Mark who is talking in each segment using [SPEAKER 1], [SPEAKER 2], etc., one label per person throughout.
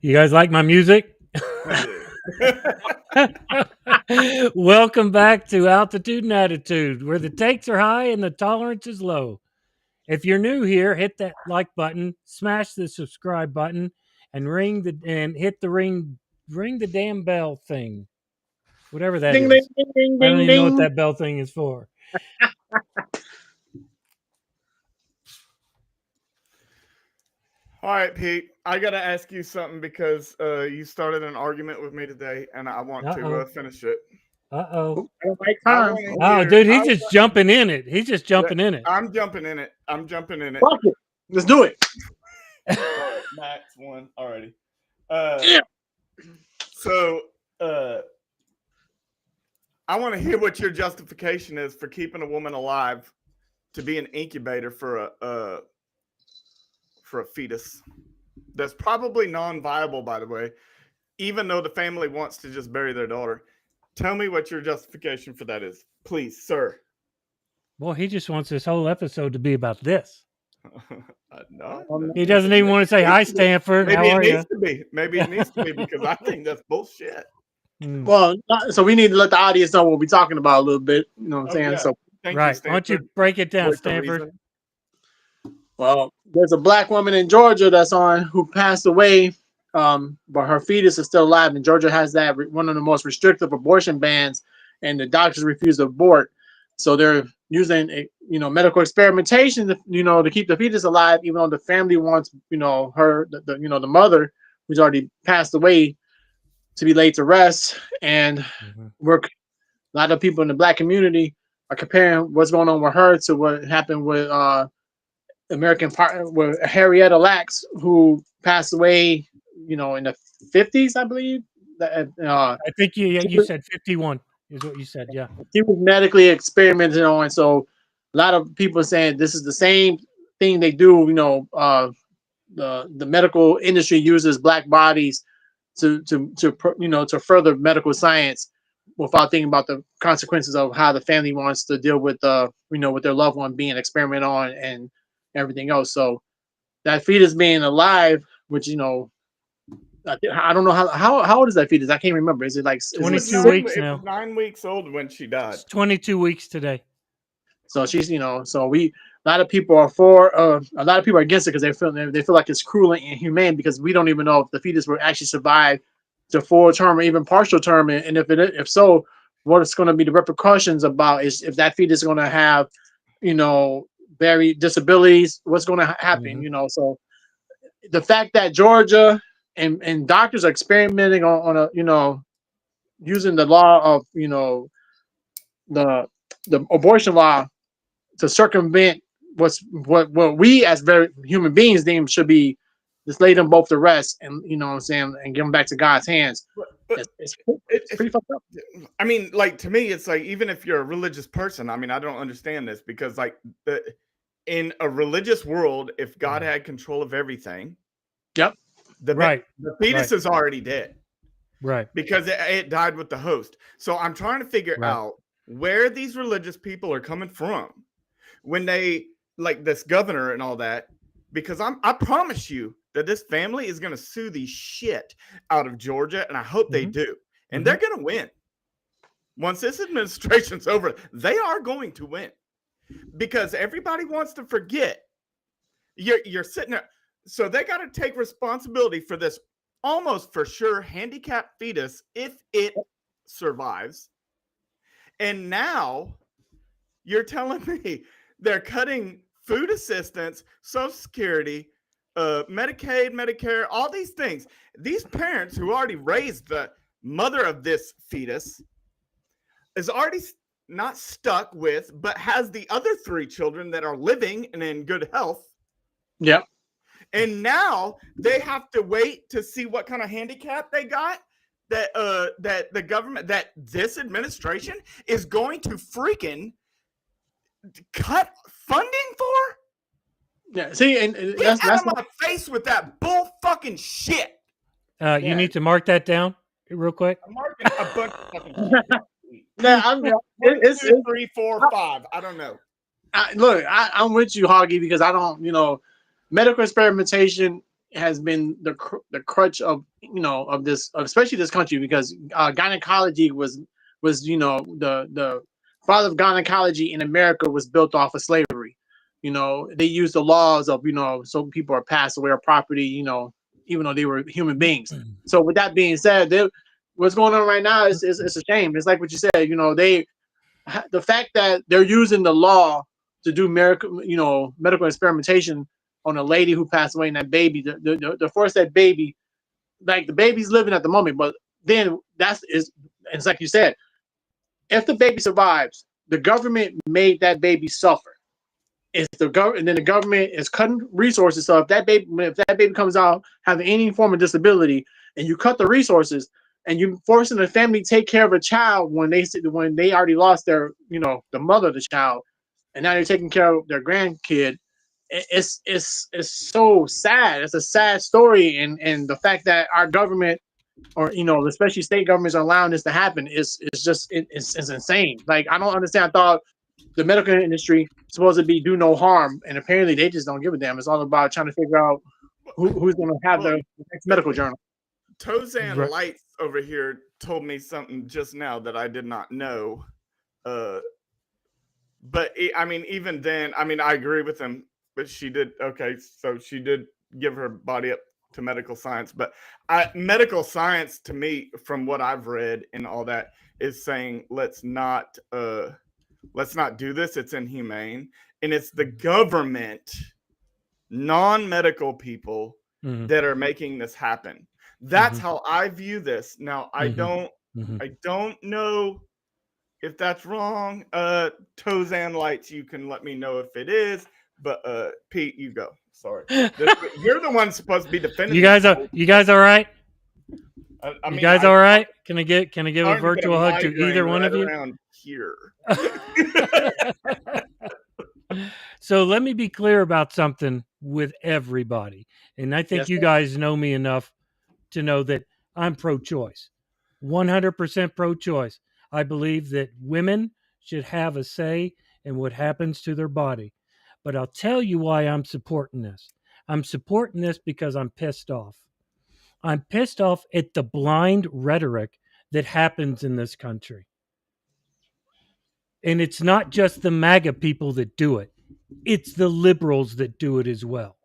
[SPEAKER 1] You guys like my music? Welcome back to Altitude and Attitude, where the takes are high and the tolerance is low. If you're new here, hit that like button, smash the subscribe button, and hit the ring the damn bell thing. Whatever that
[SPEAKER 2] Ding, ding,
[SPEAKER 1] is.
[SPEAKER 2] ding, ding,
[SPEAKER 1] I don't
[SPEAKER 2] ding,
[SPEAKER 1] even know what
[SPEAKER 2] ding.
[SPEAKER 1] that bell thing is for.
[SPEAKER 3] All right, Pete. I got to ask you something because you started an argument with me today, and I want to finish it.
[SPEAKER 1] Uh-oh.
[SPEAKER 2] Right
[SPEAKER 3] I
[SPEAKER 2] time.
[SPEAKER 3] want to
[SPEAKER 1] Oh,
[SPEAKER 3] hear.
[SPEAKER 1] dude, he's just jumping in it. He's just jumping in it.
[SPEAKER 3] I'm jumping in it. I'm jumping in it.
[SPEAKER 2] Fuck it. Let's do it.
[SPEAKER 3] All right, Max one already.
[SPEAKER 2] Yeah.
[SPEAKER 3] So I want to hear what your justification is for keeping a woman alive to be an incubator for a fetus that's probably non-viable, by the way, even though the family wants to just bury their daughter. Tell me what your justification for that is, please, sir.
[SPEAKER 1] Well, he just wants this whole episode to be about this.
[SPEAKER 3] No,
[SPEAKER 1] He doesn't even want to say hi, Stanford.
[SPEAKER 3] maybe
[SPEAKER 1] How
[SPEAKER 3] it
[SPEAKER 1] are
[SPEAKER 3] needs
[SPEAKER 1] you?
[SPEAKER 3] to be. Maybe it needs to be because I think that's bullshit.
[SPEAKER 2] Well, so we need to let the audience know what we're talking about a little bit. You know what I'm saying?
[SPEAKER 3] Yeah.
[SPEAKER 2] So,
[SPEAKER 3] Thank
[SPEAKER 1] Right.
[SPEAKER 3] you, Stanford.
[SPEAKER 1] Why don't you break it down,
[SPEAKER 3] Voice of
[SPEAKER 1] Stanford?
[SPEAKER 3] reason.
[SPEAKER 2] well, there's a black woman in Georgia that's on who passed away, but her fetus is still alive. And Georgia has that one of the most restrictive abortion bans, and the doctors refuse to abort. So they're using medical experimentation to keep the fetus alive, even though the family wants her the mother who's already passed away to be laid to rest. And a lot of people in the black community are comparing what's going on with her to what happened with with Harrietta Lacks, who passed away, in the 50s, I believe.
[SPEAKER 1] I think you said 51 is what you said. Yeah.
[SPEAKER 2] She was medically experimented on. So a lot of people are saying this is the same thing they do. The medical industry uses black bodies to further medical science without thinking about the consequences of how the family wants to deal with with their loved one being experimented on and everything else. So that fetus being alive, which I don't know how old is that fetus? I can't remember. Is it like
[SPEAKER 1] 22 weeks
[SPEAKER 3] It
[SPEAKER 1] now?
[SPEAKER 3] was 9 weeks old when she died.
[SPEAKER 1] It's 22 weeks today.
[SPEAKER 2] So she's so a lot of people are for a lot of people are against it because they feel like it's cruel and inhumane because we don't even know if the fetus will actually survive to full term or even partial term, and if so, what is going to be the repercussions about is if that fetus is going to have very disabilities, what's going to happen, so the fact that Georgia and doctors are experimenting on a using the law of the abortion law to circumvent what we as very human beings deem should be just lay them both to rest and what I'm saying and give them back to God's hands.
[SPEAKER 3] But
[SPEAKER 2] It's pretty fucked up.
[SPEAKER 3] I mean, like, to me, it's like, even if you're a religious person, I mean, I don't understand this because, like, in a religious world, if God had control of everything,
[SPEAKER 2] Yep.
[SPEAKER 3] the fetus is already dead.
[SPEAKER 1] Right.
[SPEAKER 3] Because it died with the host. So I'm trying to figure out where these religious people are coming from when they, like this governor and all that, because I promise you that this family is going to sue the shit out of Georgia, and I hope they do. And they're going to win. Once this administration's over, they are going to win. Because everybody wants to forget. You're sitting there. So they got to take responsibility for this almost for sure handicapped fetus if it survives. And now you're telling me they're cutting food assistance, Social Security, Medicaid, Medicare, all these things. These parents who already raised the mother of this fetus is already not stuck with, but has the other 3 children that are living and in good health.
[SPEAKER 2] Yep.
[SPEAKER 3] And now they have to wait to see what kind of handicap they got that the government, that this administration is going to freaking cut funding for.
[SPEAKER 2] Yeah. See, and
[SPEAKER 3] Get out of my face with that bull fucking shit.
[SPEAKER 1] You need to mark that down real quick.
[SPEAKER 3] I'm marking a bunch of fucking shit.
[SPEAKER 2] It's
[SPEAKER 3] 2, 3, 4, 5. I don't know.
[SPEAKER 2] Look, I'm with you, Hoggy, because I don't, medical experimentation has been the crutch of of this, especially this country, because gynecology was the father of gynecology in America was built off of slavery. They used the laws of so people are passed away or property, even though they were human beings. So with that being said, what's going on right now is it's a shame. It's like what you said. The fact that they're using the law to do medical experimentation on a lady who passed away and that baby, the force that baby, like the baby's living at the moment, but then it's like you said, if the baby survives, the government made that baby suffer. And then the government is cutting resources. So if that baby comes out having any form of disability, and you cut the resources, and you forcing the family to take care of a child when they already lost their the mother of the child, and now they're taking care of their grandkid. It's so sad. It's a sad story, and the fact that our government, or especially state governments, are allowing this to happen it's insane. Like, I don't understand. I thought the medical industry supposed to be do no harm, and apparently they just don't give a damn. It's all about trying to figure out who's going to have the next medical journal.
[SPEAKER 3] Tozan Lights over here told me something just now that I did not know. But I mean, even then, I mean, I agree with him. But she did so she did give her body up to medical science. But medical science, to me, from what I've read and all that, is saying let's not do this. It's inhumane, and it's the government, non-medical people, that are making this happen. That's how I view this. Now, I don't know if that's wrong. Tozan Lights, you can let me know if it is. But Pete, you go. Sorry, you're the one supposed to be defending.
[SPEAKER 1] You guys all right?
[SPEAKER 3] I mean,
[SPEAKER 1] you guys all right? Can I give a virtual hug to either one of you?
[SPEAKER 3] Around here.
[SPEAKER 1] So let me be clear about something with everybody. And I think you guys know me enough to know that I'm pro-choice. 100% pro-choice. I believe that women should have a say in what happens to their body. But I'll tell you why I'm supporting this. I'm supporting this because I'm pissed off. I'm pissed off at the blind rhetoric that happens in this country. And it's not just the MAGA people that do it. It's the liberals that do it as well.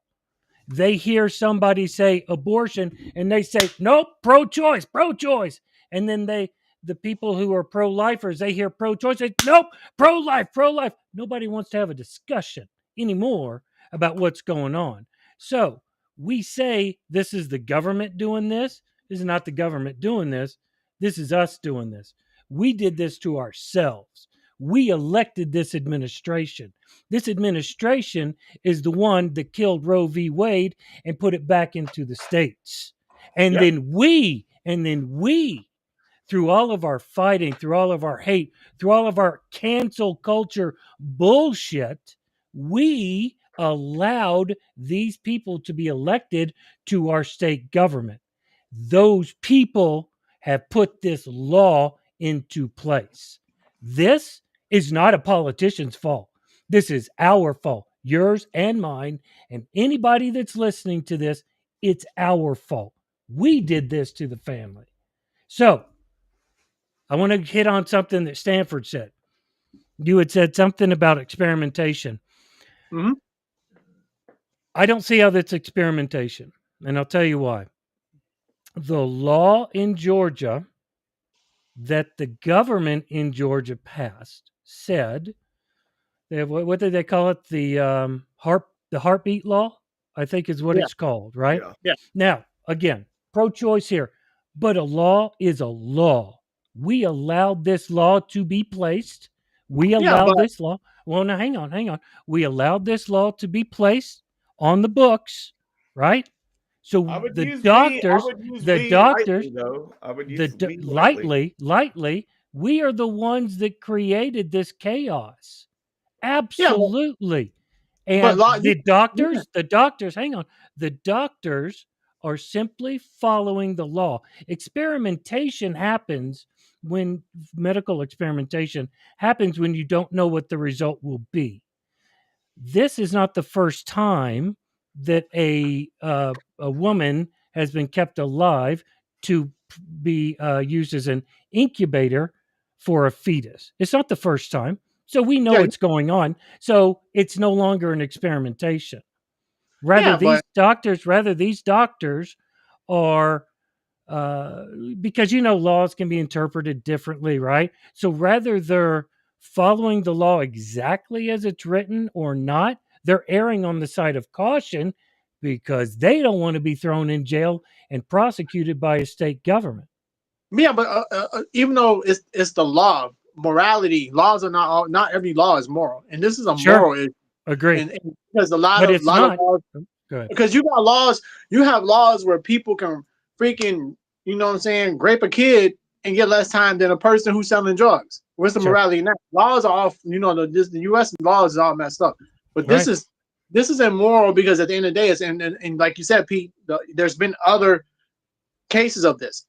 [SPEAKER 1] They hear somebody say abortion and they say, nope, pro-choice, pro-choice. And then the people who are pro-lifers, they hear pro-choice, they say, nope, pro-life, pro-life. Nobody wants to have a discussion anymore about what's going on. So we say this is the government doing this. This is not the government doing this. This is us doing this. We did this to ourselves. We elected this administration. This administration is the one that killed Roe v. Wade and put it back into the states. And then we, through all of our fighting, through all of our hate, through all of our cancel culture bullshit, we allowed these people to be elected to our state government. Those people have put this law into place. This is not a politician's fault. This is our fault, yours and mine, and anybody that's listening to this, it's our fault. We did this to the family. So, I want to hit on something that Stanford said. You had said something about experimentation.
[SPEAKER 2] Mm-hmm.
[SPEAKER 1] I don't see how that's experimentation, and I'll tell you why. The law in Georgia that the government in Georgia passed said, what did they call it? The heartbeat law, I think is what it's called, right?
[SPEAKER 2] Yeah.
[SPEAKER 1] Now, again, pro-choice here, but a law is a law. We allowed this law to be placed. We allowed this law. Well, now hang on. We allowed this law to be placed on the books, right? So the doctors, lightly, we are the ones that created this chaos. Absolutely. And the doctors, hang on. The doctors are simply following the law. Experimentation happens when medical experimentation happens when you don't know what the result will be. This is not the first time that a woman has been kept alive to be used as an incubator for a fetus. It's not the first time, so we know
[SPEAKER 2] Yeah,
[SPEAKER 1] what's going on. So it's no longer an experimentation. Rather,
[SPEAKER 2] yeah, but
[SPEAKER 1] these doctors are uh, because laws can be interpreted differently, right? So rather they're following the law exactly as it's written or not, they're erring on the side of caution because they don't want to be thrown in jail and prosecuted by a state government.
[SPEAKER 2] yeah, but even though it's the law, morality, laws are not every law is moral, and this is a
[SPEAKER 1] Sure,
[SPEAKER 2] moral issue,
[SPEAKER 1] agree,
[SPEAKER 2] and because a lot
[SPEAKER 1] but
[SPEAKER 2] of
[SPEAKER 1] it's
[SPEAKER 2] lot of
[SPEAKER 1] not.
[SPEAKER 2] laws,
[SPEAKER 1] Good.
[SPEAKER 2] because you have laws where people can freaking, you know what I'm saying, grape a kid and get less time than a person who's selling drugs. What's the
[SPEAKER 1] Sure.
[SPEAKER 2] morality in that? Laws are off, the U.S. laws is all messed up, but
[SPEAKER 1] Right.
[SPEAKER 2] this is immoral because at the end of the day, it's and like you said, Pete, there's been other cases of this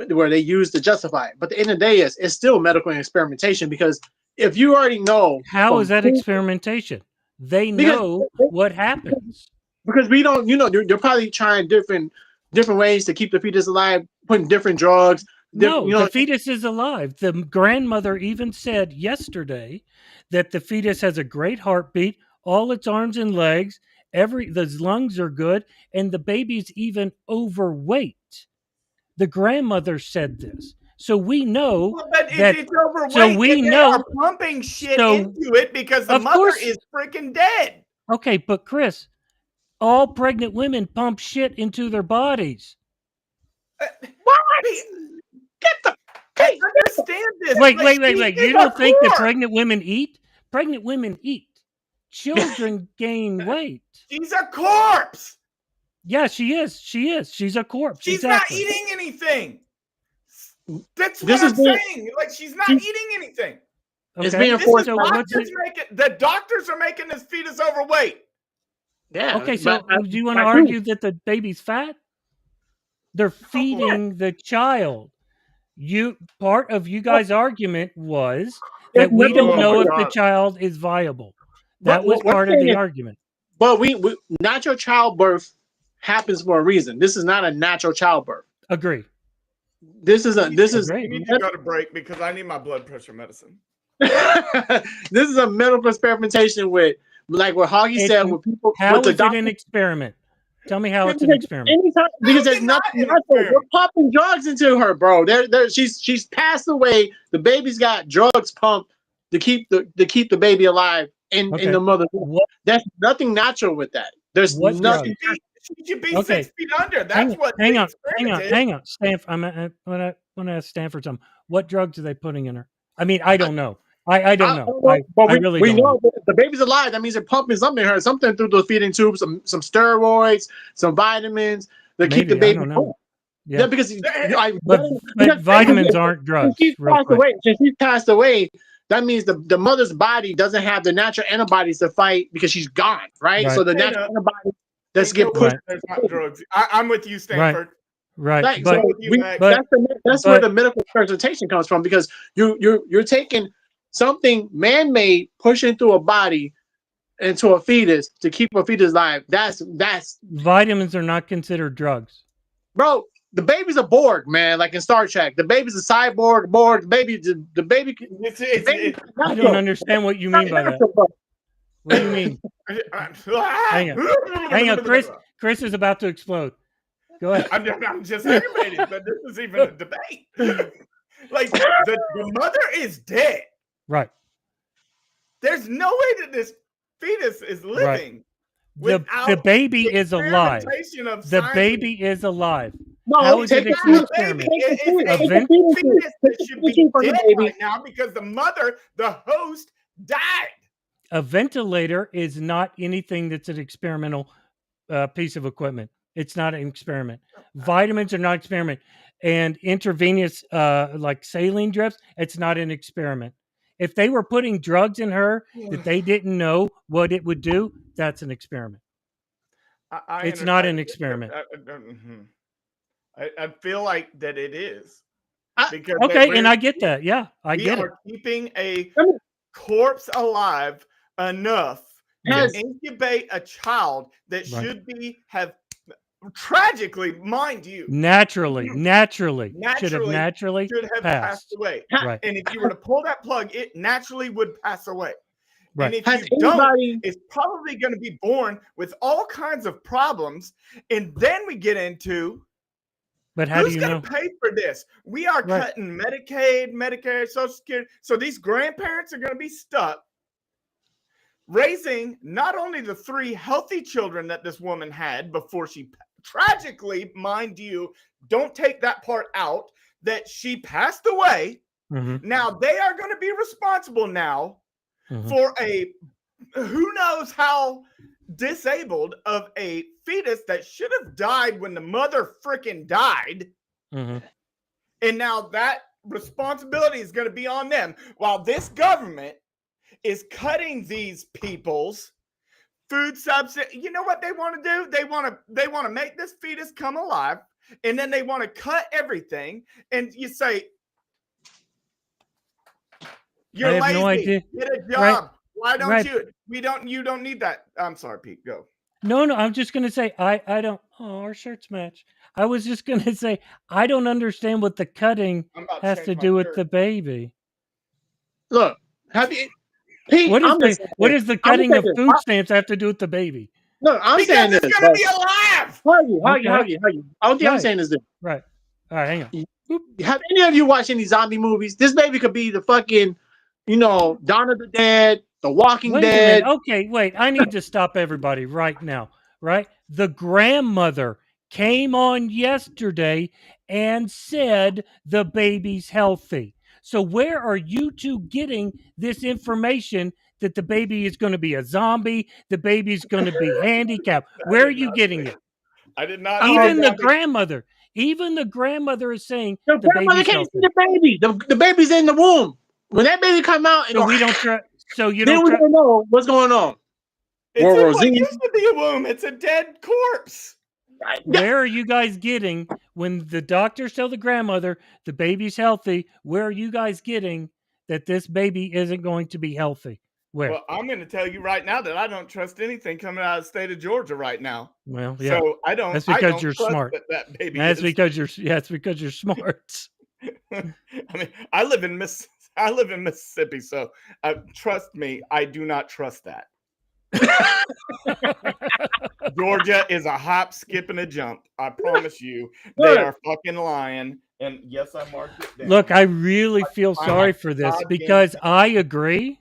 [SPEAKER 2] where they use to justify it. But at the end of the day, it's still medical experimentation because if you already know
[SPEAKER 1] How is
[SPEAKER 2] from
[SPEAKER 1] that experimentation? They
[SPEAKER 2] because
[SPEAKER 1] know what happens.
[SPEAKER 2] because we don't, they're probably trying different ways to keep the fetus alive, putting different drugs, different,
[SPEAKER 1] No, the fetus is alive. The grandmother even said yesterday that the fetus has a great heartbeat, all its arms and legs, the lungs are good, and the baby's even overweight. The grandmother said this. So we know
[SPEAKER 3] Well, but
[SPEAKER 1] that
[SPEAKER 3] it's
[SPEAKER 1] so
[SPEAKER 3] overweight,
[SPEAKER 1] we
[SPEAKER 3] and they are
[SPEAKER 1] know
[SPEAKER 3] pumping shit
[SPEAKER 1] so
[SPEAKER 3] into it because the
[SPEAKER 1] of
[SPEAKER 3] mother
[SPEAKER 1] course
[SPEAKER 3] is freaking dead.
[SPEAKER 1] okay, but Chris, all pregnant women pump shit into their bodies.
[SPEAKER 3] Uh,
[SPEAKER 2] what?
[SPEAKER 3] Pete,
[SPEAKER 2] Get the
[SPEAKER 3] I
[SPEAKER 2] Pete,
[SPEAKER 3] understand this,
[SPEAKER 1] Wait,
[SPEAKER 3] but
[SPEAKER 1] wait, wait,
[SPEAKER 3] she
[SPEAKER 1] wait.
[SPEAKER 3] is
[SPEAKER 1] You
[SPEAKER 3] a
[SPEAKER 1] don't think that
[SPEAKER 3] corpse.
[SPEAKER 1] pregnant women eat? Pregnant women eat. Children gain weight.
[SPEAKER 3] She's a corpse.
[SPEAKER 1] Yeah, she is. She is. She's a corpse.
[SPEAKER 3] She's not
[SPEAKER 1] Exactly.
[SPEAKER 3] eating anything. That's what
[SPEAKER 2] this is
[SPEAKER 3] I'm
[SPEAKER 2] being
[SPEAKER 3] saying. Like, she's not eating anything.
[SPEAKER 2] it's
[SPEAKER 1] Okay.
[SPEAKER 2] being
[SPEAKER 3] This is
[SPEAKER 2] forced
[SPEAKER 1] So
[SPEAKER 2] by
[SPEAKER 1] what's
[SPEAKER 3] doctors
[SPEAKER 1] it?
[SPEAKER 3] making. The doctors are making this fetus overweight.
[SPEAKER 2] yeah,
[SPEAKER 1] Okay,
[SPEAKER 2] but
[SPEAKER 1] so do you want to
[SPEAKER 2] by who?
[SPEAKER 1] argue that the baby's fat? They're
[SPEAKER 3] Oh,
[SPEAKER 1] feeding the child. You part of you guys' argument was
[SPEAKER 2] There's
[SPEAKER 1] that we
[SPEAKER 2] nothing
[SPEAKER 1] don't
[SPEAKER 3] oh
[SPEAKER 2] wrong
[SPEAKER 3] my
[SPEAKER 1] know
[SPEAKER 2] with
[SPEAKER 1] if
[SPEAKER 2] it.
[SPEAKER 1] the
[SPEAKER 3] god.
[SPEAKER 1] child is viable.
[SPEAKER 2] But
[SPEAKER 1] That was
[SPEAKER 2] what I'm
[SPEAKER 1] part of
[SPEAKER 2] saying
[SPEAKER 1] the
[SPEAKER 2] is,
[SPEAKER 1] argument.
[SPEAKER 2] but we natural childbirth happens for a reason. This is not a natural childbirth.
[SPEAKER 1] Agree.
[SPEAKER 2] This is
[SPEAKER 3] We
[SPEAKER 2] a
[SPEAKER 3] need,
[SPEAKER 2] this is
[SPEAKER 1] Agree.
[SPEAKER 3] we need to go to break because I need my blood pressure medicine.
[SPEAKER 2] this is a medical experimentation with, like what Hoggy
[SPEAKER 1] It's
[SPEAKER 2] said, with people with
[SPEAKER 1] how
[SPEAKER 2] the
[SPEAKER 1] is it an
[SPEAKER 2] doctor.
[SPEAKER 1] experiment? Tell me how it's an
[SPEAKER 2] Because
[SPEAKER 1] experiment.
[SPEAKER 2] anytime,
[SPEAKER 3] How
[SPEAKER 2] because
[SPEAKER 3] is
[SPEAKER 2] there's
[SPEAKER 3] it not
[SPEAKER 2] nothing
[SPEAKER 3] an
[SPEAKER 2] natural. We're
[SPEAKER 3] experiment?
[SPEAKER 2] pumping drugs into her, bro. She's passed away. The baby's got drugs pumped to keep the baby alive in
[SPEAKER 1] Okay.
[SPEAKER 2] the mother.
[SPEAKER 1] What
[SPEAKER 2] That's nothing natural with that. There's
[SPEAKER 1] what
[SPEAKER 3] She
[SPEAKER 1] drug?
[SPEAKER 2] nothing.
[SPEAKER 3] should be, she should be
[SPEAKER 1] Okay.
[SPEAKER 3] 6 feet under.
[SPEAKER 1] Hang
[SPEAKER 3] That's
[SPEAKER 1] on.
[SPEAKER 3] what
[SPEAKER 1] Hang
[SPEAKER 3] the
[SPEAKER 1] on. Hang
[SPEAKER 3] experiment
[SPEAKER 1] on.
[SPEAKER 3] is.
[SPEAKER 1] Hang on. Stanford. I'm gonna ask Stanford something. What drugs are they putting in her? I mean, I don't know. I don't know.
[SPEAKER 2] Don't know, but
[SPEAKER 1] I really
[SPEAKER 2] we
[SPEAKER 1] don't know.
[SPEAKER 2] know that the baby's alive. That means they're pumping something in her, something through the feeding tube, some steroids, some vitamins to keep the
[SPEAKER 1] Maybe I
[SPEAKER 2] baby
[SPEAKER 1] don't know.
[SPEAKER 2] going. Yeah,
[SPEAKER 1] Yeah.
[SPEAKER 2] because I
[SPEAKER 1] But vitamins aren't
[SPEAKER 2] since
[SPEAKER 1] drugs.
[SPEAKER 2] she's
[SPEAKER 1] Real
[SPEAKER 2] passed
[SPEAKER 1] quick.
[SPEAKER 2] away. Since she's passed away, that means the mother's body doesn't have the natural antibodies to fight because she's gone, right?
[SPEAKER 1] Right.
[SPEAKER 2] So the
[SPEAKER 3] Ain't
[SPEAKER 2] natural
[SPEAKER 3] no,
[SPEAKER 2] antibodies that's
[SPEAKER 3] ain't no
[SPEAKER 2] get
[SPEAKER 3] way
[SPEAKER 2] pushed.
[SPEAKER 1] Right.
[SPEAKER 3] there's not drugs. I'm with you,
[SPEAKER 1] Right.
[SPEAKER 3] Stanford.
[SPEAKER 1] Right.
[SPEAKER 2] Like
[SPEAKER 3] I'm
[SPEAKER 2] so,
[SPEAKER 3] with you,
[SPEAKER 2] we
[SPEAKER 3] Max.
[SPEAKER 1] But
[SPEAKER 2] that's where
[SPEAKER 1] but
[SPEAKER 2] the medical presentation comes from because you're taking something man-made, pushing through a body into a fetus to keep a fetus alive. That's
[SPEAKER 1] vitamins are not considered drugs.
[SPEAKER 2] bro. The baby's a Borg, man. Like in Star Trek, the baby's a cyborg. Borg. The baby.
[SPEAKER 3] It's,
[SPEAKER 2] The
[SPEAKER 3] it's,
[SPEAKER 2] baby's
[SPEAKER 3] it,
[SPEAKER 1] I don't
[SPEAKER 2] natural.
[SPEAKER 1] understand what you
[SPEAKER 2] Not
[SPEAKER 1] mean by that.
[SPEAKER 2] natural, bro.
[SPEAKER 1] What do you mean? Hang on. Hang on. Chris is about to explode. Go ahead.
[SPEAKER 3] I'm just aggravated that this is even a debate. Like the mother is dead.
[SPEAKER 1] Right.
[SPEAKER 3] There's no way that this fetus is
[SPEAKER 1] Right.
[SPEAKER 3] living
[SPEAKER 1] The
[SPEAKER 3] without
[SPEAKER 1] baby is alive.
[SPEAKER 3] experimentation of
[SPEAKER 1] The
[SPEAKER 3] science.
[SPEAKER 1] baby is alive.
[SPEAKER 2] No,
[SPEAKER 1] How is it
[SPEAKER 2] take the
[SPEAKER 1] an
[SPEAKER 2] fetus.
[SPEAKER 1] experiment?
[SPEAKER 2] Take the
[SPEAKER 3] It's
[SPEAKER 2] fetus.
[SPEAKER 3] a
[SPEAKER 2] Take the
[SPEAKER 1] Event
[SPEAKER 2] fetus.
[SPEAKER 3] fetus
[SPEAKER 2] Take
[SPEAKER 3] that
[SPEAKER 2] the
[SPEAKER 3] should
[SPEAKER 2] fetus
[SPEAKER 3] be
[SPEAKER 2] from the
[SPEAKER 3] dead
[SPEAKER 2] baby.
[SPEAKER 3] right now because the mother, the host, died.
[SPEAKER 1] A ventilator is not anything that's an experimental piece of equipment. It's not an experiment. Vitamins are not experiment. And intravenous, like saline drips, it's not an experiment. If they were putting drugs in her that they didn't know what it would do, that's an experiment. It's not an experiment.
[SPEAKER 3] I feel like that it is
[SPEAKER 2] I,
[SPEAKER 3] because
[SPEAKER 1] Okay, and I get that. Yeah, I
[SPEAKER 3] we
[SPEAKER 1] get it.
[SPEAKER 3] are keeping a
[SPEAKER 2] I mean,
[SPEAKER 3] corpse alive enough to incubate a child that should have tragically, mind you,
[SPEAKER 1] naturally should have naturally passed
[SPEAKER 3] away.
[SPEAKER 1] Right.
[SPEAKER 3] And if you were to pull that plug, it naturally would pass away.
[SPEAKER 1] Right.
[SPEAKER 3] And if you don't, it's probably going to be born with all kinds of problems. And then we get into
[SPEAKER 1] but how
[SPEAKER 3] who's
[SPEAKER 1] do you
[SPEAKER 3] going
[SPEAKER 1] know?
[SPEAKER 3] to pay for this? We are cutting Medicaid, Medicare, Social Security. So these grandparents are going to be stuck raising not only the 3 healthy children that this woman had before she tragically, mind you, don't take that part out, that she passed away. Now they are going to be responsible now for a who knows how disabled of a fetus that should have died when the mother freaking died. And now that responsibility is going to be on them, while this government is cutting these people's food subsidy. You know what they want to do? They want to make this fetus come alive, and then they want to cut everything. And you say, "You're lazy.
[SPEAKER 1] No idea.
[SPEAKER 3] Get a job.
[SPEAKER 1] Right.
[SPEAKER 3] Why don't you? You don't need that." I'm sorry, Pete. Go.
[SPEAKER 1] No, I'm just gonna say I don't. Oh, our shirts match. I was just gonna say I don't understand what the cutting has to do with the baby.
[SPEAKER 2] Look, have you? Pete,
[SPEAKER 1] what is the cutting of food stamps have to do with the baby?
[SPEAKER 2] No, I'm saying this.
[SPEAKER 3] It's gonna be alive.
[SPEAKER 2] Huggy. I'm saying is this.
[SPEAKER 1] Right. All right, hang on.
[SPEAKER 2] Have any of you watched any zombie movies? This baby could be the fucking, Dawn of the Dead, The Walking Dead.
[SPEAKER 1] Okay, wait. I need to stop everybody right now. Right? The grandmother came on yesterday and said the baby's healthy. So where are you two getting this information that the baby is going to be a zombie, the baby's going to be handicapped? Where are you getting it?
[SPEAKER 3] I did not.
[SPEAKER 1] Even the grandmother is saying
[SPEAKER 2] the grandmother can't see the baby. The baby's in the womb. When that baby come out,
[SPEAKER 1] so we don't try. So you
[SPEAKER 2] then we don't know what's going on.
[SPEAKER 3] It's what used to be a womb. It's a dead corpse.
[SPEAKER 1] Where are you guys getting when the doctors tell the grandmother the baby's healthy? Where are you guys getting that this baby isn't going to be healthy? Where?
[SPEAKER 3] Well, I'm going to tell you right now that I don't trust anything coming out of the state of Georgia right now.
[SPEAKER 1] Well, yeah.
[SPEAKER 3] So I don't.
[SPEAKER 1] That's because you're smart.
[SPEAKER 3] That baby.
[SPEAKER 1] That's because you're. Yeah, it's because you're smart.
[SPEAKER 3] I mean, I live in Mississippi, so trust me, I do not trust that. Georgia is a hop, skip, and a jump. I promise you, they are fucking lying. And yes, I marked it down.
[SPEAKER 1] Look, I really feel sorry for this because I agree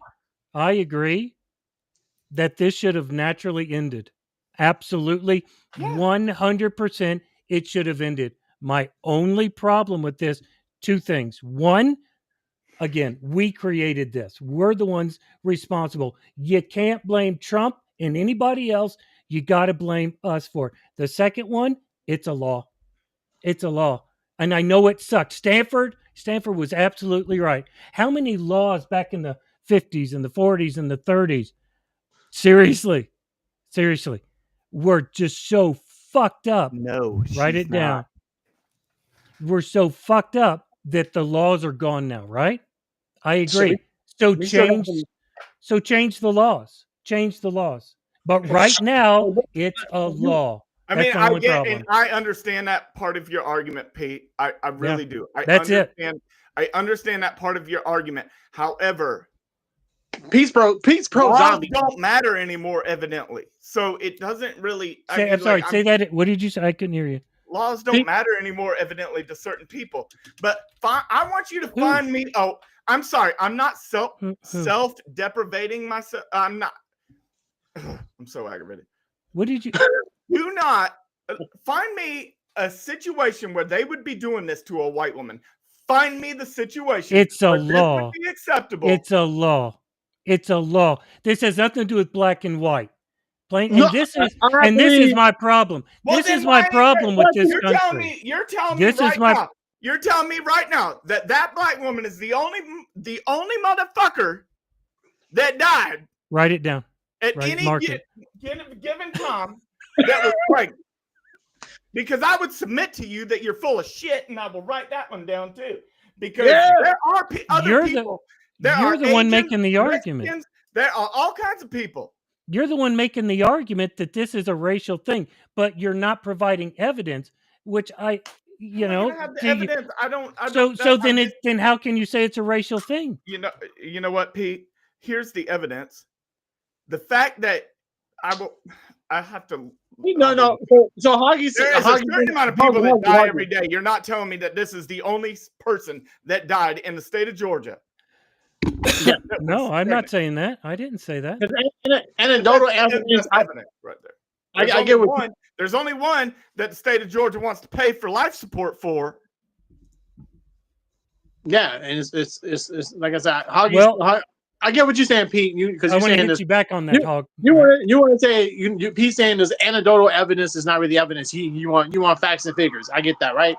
[SPEAKER 1] that this should have naturally ended. Absolutely, 100%, it should have ended. My only problem with this, 2 things. One, again, we created this. We're the ones responsible. You can't blame Trump and anybody else. You got to blame us for it. The second one, it's a law. It's a law. And I know it sucked. Stanford was absolutely right. How many laws back in the 50s and the 40s and the 30s? Seriously, we're just so fucked up.
[SPEAKER 3] No,
[SPEAKER 1] write it down. We're so fucked up that the laws are gone now, right? I agree. So change the laws. Change the laws. But right now, it's a law.
[SPEAKER 3] I mean, I get and I understand that part of your argument, Pete. I really do. I understand that part of your argument. However,
[SPEAKER 2] Pete's pro zombie
[SPEAKER 3] don't matter anymore, evidently. So it doesn't really.
[SPEAKER 1] I'm sorry. Say that. What did you say? I couldn't hear you.
[SPEAKER 3] Laws don't matter anymore, evidently, to certain people. But I want you to find me. Oh, I'm sorry. I'm not self-deprivating myself. I'm not. I'm so aggravated.
[SPEAKER 1] What did you?
[SPEAKER 3] Do not find me a situation where they would be doing this to a white woman. Find me the situation.
[SPEAKER 1] It's a law.
[SPEAKER 3] This would be acceptable.
[SPEAKER 1] It's a law. It's a law. This has nothing to do with black and white. And this is my problem. This is my problem with this country.
[SPEAKER 3] You're telling me right now that black woman is the only motherfucker that died.
[SPEAKER 1] Write it down.
[SPEAKER 3] At any given time that was pregnant. Because I would submit to you that you're full of shit, and I will write that one down too. Because there are other people.
[SPEAKER 1] You're the one making the argument.
[SPEAKER 3] There are all kinds of people
[SPEAKER 1] You're the one making the argument that this is a racial thing, but you're not providing evidence, which
[SPEAKER 3] I'm not gonna have the
[SPEAKER 1] do you,
[SPEAKER 3] evidence. I don't.
[SPEAKER 1] so then how can you say it's a racial thing?
[SPEAKER 3] You know what, Pete? Here's the evidence. The fact that I have to.
[SPEAKER 2] No. So Hoggy,
[SPEAKER 3] There is a certain amount of people that die every day. You're not telling me that this is the only person that died in the state of Georgia.
[SPEAKER 2] Yeah.
[SPEAKER 1] No, I'm not saying that. I didn't say that.
[SPEAKER 2] Anecdotal evidence
[SPEAKER 3] right there.
[SPEAKER 2] I get what
[SPEAKER 3] one. There's only one that the state of Georgia wants to pay for life support for.
[SPEAKER 2] Yeah, and it's like I said, I get what you're saying, Pete. Because
[SPEAKER 1] I
[SPEAKER 2] you're
[SPEAKER 1] want to
[SPEAKER 2] saying
[SPEAKER 1] get
[SPEAKER 2] this.
[SPEAKER 1] you back on that, Hog.
[SPEAKER 2] You want to say Pete's saying there's anecdotal evidence is not really evidence. You want facts and figures. I get that, right?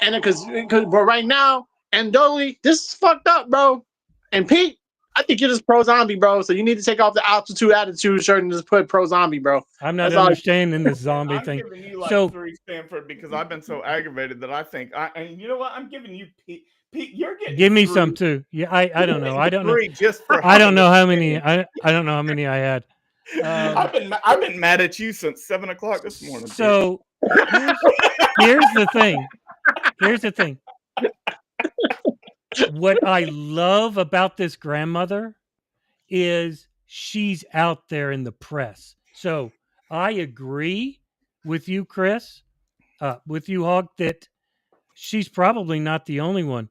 [SPEAKER 2] And but right now, anecdotally, this is fucked up, bro. And Pete, I think you're just pro zombie, bro. So you need to take off the altitude attitude shirt and just put pro zombie, bro.
[SPEAKER 1] I'm not understanding this zombie
[SPEAKER 3] I'm
[SPEAKER 1] thing.
[SPEAKER 3] giving you like 3 Stanford because I've been so aggravated that I think and you know what? I'm giving you Pete, you're getting
[SPEAKER 1] give me
[SPEAKER 3] 3.
[SPEAKER 1] some too. Yeah, I don't know. I don't know.
[SPEAKER 3] 3 just for
[SPEAKER 1] I don't know how many. I don't know how many I had.
[SPEAKER 3] I've been mad at you since 7 o'clock this morning.
[SPEAKER 1] So here's the thing. Here's the thing. What I love about this grandmother is she's out there in the press. So I agree with you, Chris, with you, Hog, that she's probably not the only one.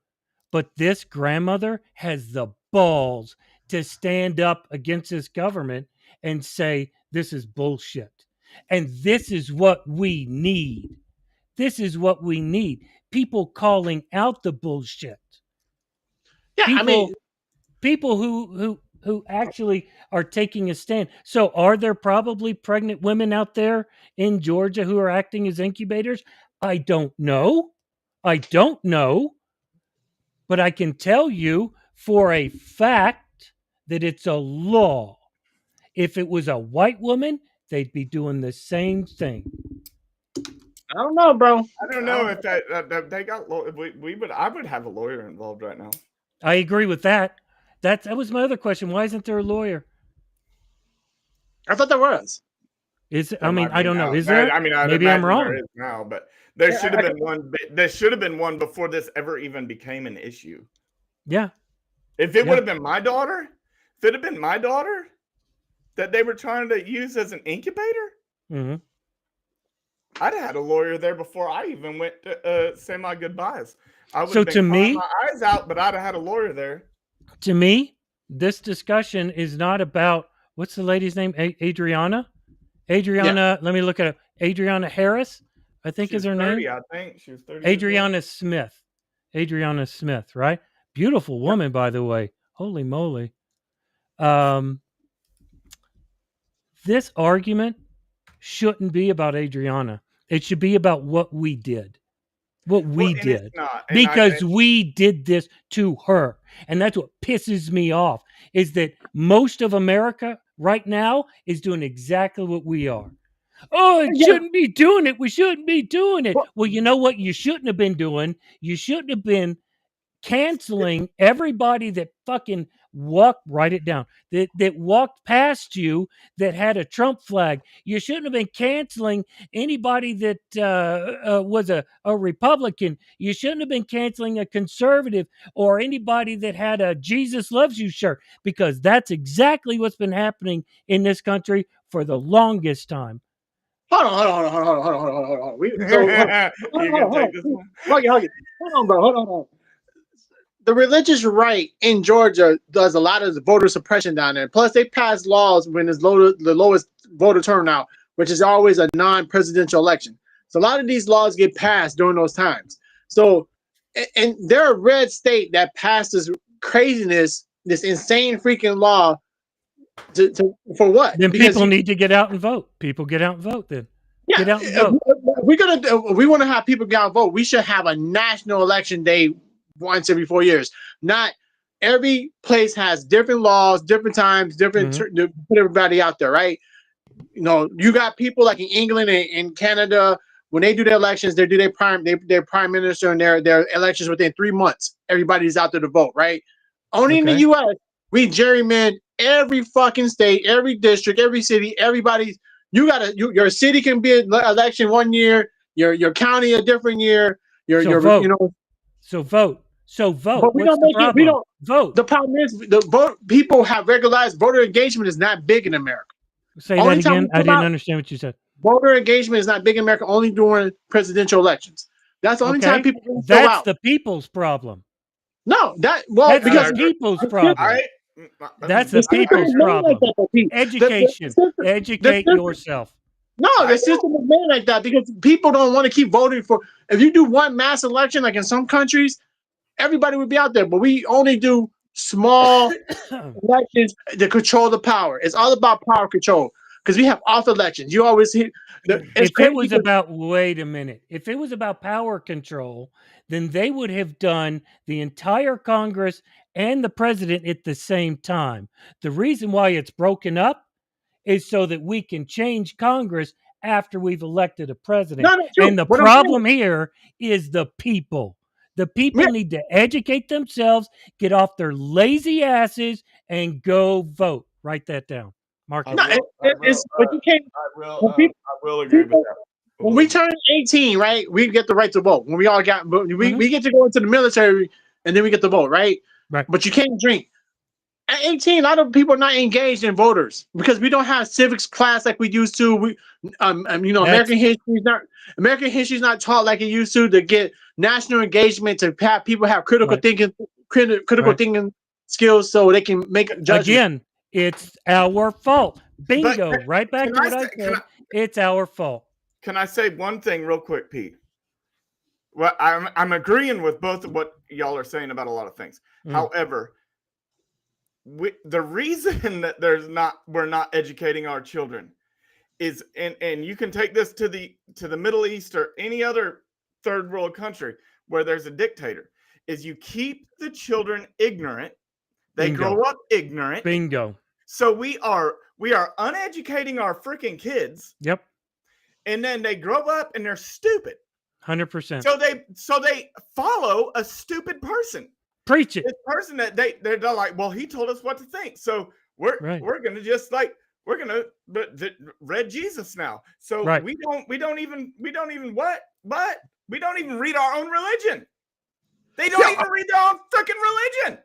[SPEAKER 1] But this grandmother has the balls to stand up against this government and say, this is bullshit. And this is what we need. This is what we need. People calling out the bullshit.
[SPEAKER 2] Yeah,
[SPEAKER 1] People who actually are taking a stand. So are there probably pregnant women out there in Georgia who are acting as incubators? I don't know. But I can tell you for a fact that it's a law. If it was a white woman, they'd be doing the same thing.
[SPEAKER 2] I don't know, bro.
[SPEAKER 3] I don't know if that they got I would have a lawyer involved right now.
[SPEAKER 1] I agree with that. That was my other question. Why isn't there a lawyer?
[SPEAKER 2] I thought there was.
[SPEAKER 1] I don't know. Is there? Maybe I'm wrong.
[SPEAKER 3] There is now, but there should have been one. There should have been one before this ever even became an issue.
[SPEAKER 1] Yeah.
[SPEAKER 3] If it would have been my daughter, that they were trying to use as an incubator,
[SPEAKER 1] mm-hmm.
[SPEAKER 3] I'd have had a lawyer there before I even went to say my goodbyes. I would
[SPEAKER 1] have been crying
[SPEAKER 3] my eyes out, but I'd have had a lawyer there.
[SPEAKER 1] To me, this discussion is not about what's the lady's name? Adriana. Let me look at it. Adriana Harris, I think is her
[SPEAKER 3] 30,
[SPEAKER 1] name.
[SPEAKER 3] I think she was 30.
[SPEAKER 1] Adriana Smith, right? Beautiful woman, by the way. Holy moly. This argument shouldn't be about Adriana. It should be about what we did. Because we did this to her. And that's what pisses me off, is that most of America right now is doing exactly what we are. Oh, shouldn't be doing it. We shouldn't be doing it. Well, you know what you shouldn't have been doing? You shouldn't have been canceling everybody that fucking write it down, that walked past you that had a Trump flag. You shouldn't have been canceling anybody that was a Republican. You shouldn't have been canceling a conservative or anybody that had a Jesus loves you shirt, because that's exactly what's been happening in this country for the longest time.
[SPEAKER 2] Hold on. Hold on. The religious right in Georgia does a lot of the voter suppression down there. Plus, they pass laws when it's the lowest voter turnout, which is always a non-presidential election. So a lot of these laws get passed during those times. So, and they're a red state that passed this craziness, this insane freaking law for what?
[SPEAKER 1] Then because people need to get out and vote. People get out and vote then.
[SPEAKER 2] Yeah,
[SPEAKER 1] get out and vote.
[SPEAKER 2] We want to have people get out and vote. We should have a national election day once every 4 years. Not every place has different laws, different times, different to put everybody out there, right? You know, you got people like in England and in Canada, when they do their elections, they do their prime minister and their elections within 3 months. Everybody's out there to vote, right? Only in the US, We gerrymander every fucking state, every district, every city, everybody. Your city can be an election one year, your county a different year,
[SPEAKER 1] So
[SPEAKER 2] your
[SPEAKER 1] vote.
[SPEAKER 2] you know.
[SPEAKER 1] So vote. So vote.
[SPEAKER 2] But we
[SPEAKER 1] What's
[SPEAKER 2] don't
[SPEAKER 1] the
[SPEAKER 2] make it. We
[SPEAKER 1] problem?
[SPEAKER 2] don't.
[SPEAKER 1] Vote.
[SPEAKER 2] The problem is the vote. People have regularized voter engagement is not big in America.
[SPEAKER 1] Say that
[SPEAKER 2] Only time we
[SPEAKER 1] again. I
[SPEAKER 2] come
[SPEAKER 1] didn't
[SPEAKER 2] out,
[SPEAKER 1] understand what you said.
[SPEAKER 2] voter engagement is not big in America. Only during presidential elections. That's the only time
[SPEAKER 1] Okay.
[SPEAKER 2] people really show
[SPEAKER 1] That's
[SPEAKER 2] out.
[SPEAKER 1] the people's problem.
[SPEAKER 2] No,
[SPEAKER 1] That's the
[SPEAKER 2] because
[SPEAKER 3] agree.
[SPEAKER 1] people's
[SPEAKER 2] the system,
[SPEAKER 1] problem. That's
[SPEAKER 2] the
[SPEAKER 1] the
[SPEAKER 2] system
[SPEAKER 1] people's
[SPEAKER 2] is made like
[SPEAKER 1] problem.
[SPEAKER 2] that. For people. The
[SPEAKER 1] Education.
[SPEAKER 2] system, the
[SPEAKER 1] Educate
[SPEAKER 2] system.
[SPEAKER 1] yourself.
[SPEAKER 2] No,
[SPEAKER 3] I
[SPEAKER 2] the system is made like that because people don't want to keep voting for. If you do one mass election, like in some countries, everybody would be out there. But we only do small elections to control the power. It's all about power control because we have off elections. You always hear. It's
[SPEAKER 1] If it
[SPEAKER 2] crazy
[SPEAKER 1] was
[SPEAKER 2] because
[SPEAKER 1] about, wait a minute, if it was about power control, then they would have done the entire Congress and the president at the same time. The reason why it's broken up is so that we can change Congress after we've elected a president.
[SPEAKER 2] no, that's true.
[SPEAKER 1] And the
[SPEAKER 2] What I'm saying,
[SPEAKER 1] problem here is the people. The
[SPEAKER 2] yeah,
[SPEAKER 1] people need to educate themselves, get off their lazy asses, and go vote. Write that down. Mark
[SPEAKER 3] I
[SPEAKER 1] it.
[SPEAKER 2] no,
[SPEAKER 3] will I will
[SPEAKER 2] it's but you can't. When people,
[SPEAKER 3] I will agree with
[SPEAKER 2] people
[SPEAKER 3] that a
[SPEAKER 2] when
[SPEAKER 3] little
[SPEAKER 2] we
[SPEAKER 3] bit.
[SPEAKER 2] turn 18, right, we get the right to vote. When we all got,
[SPEAKER 1] Mhm.
[SPEAKER 2] we get to go into the military and then we get to vote, right?
[SPEAKER 1] Right.
[SPEAKER 2] But you can't drink. At 18, a lot of people are not engaged in voters because we don't have civics class like we used to.
[SPEAKER 1] That's
[SPEAKER 2] American history is not taught like it used to get national engagement to have people have
[SPEAKER 1] right.
[SPEAKER 2] critical
[SPEAKER 1] Right.
[SPEAKER 2] thinking skills so they can make judgment.
[SPEAKER 1] Again, it's our fault.
[SPEAKER 3] But
[SPEAKER 1] Bingo. Right back
[SPEAKER 3] can
[SPEAKER 1] to
[SPEAKER 3] I
[SPEAKER 1] what I
[SPEAKER 3] say
[SPEAKER 1] said. It's our fault.
[SPEAKER 3] can I say one thing real quick, Pete? Well, I'm agreeing with both of what y'all are saying about a lot of things.
[SPEAKER 1] Mm.
[SPEAKER 3] However, the reason that we're not educating our children is, and you can take this to the Middle East or any other third world country where there's a dictator, is you keep the children ignorant. They
[SPEAKER 1] Bingo.
[SPEAKER 3] grow up ignorant.
[SPEAKER 1] Bingo.
[SPEAKER 3] So we are uneducating our freaking kids,
[SPEAKER 1] Yep.
[SPEAKER 3] and then they grow up and they're stupid.
[SPEAKER 1] 100%.
[SPEAKER 3] So they follow a stupid person.
[SPEAKER 1] Preach it.
[SPEAKER 3] This person that they're like, well, he told us what to think, so we're gonna just like we're gonna read Jesus now. So
[SPEAKER 1] Right.
[SPEAKER 3] we don't even what? But we don't even read our own religion. They don't even read their own freaking religion.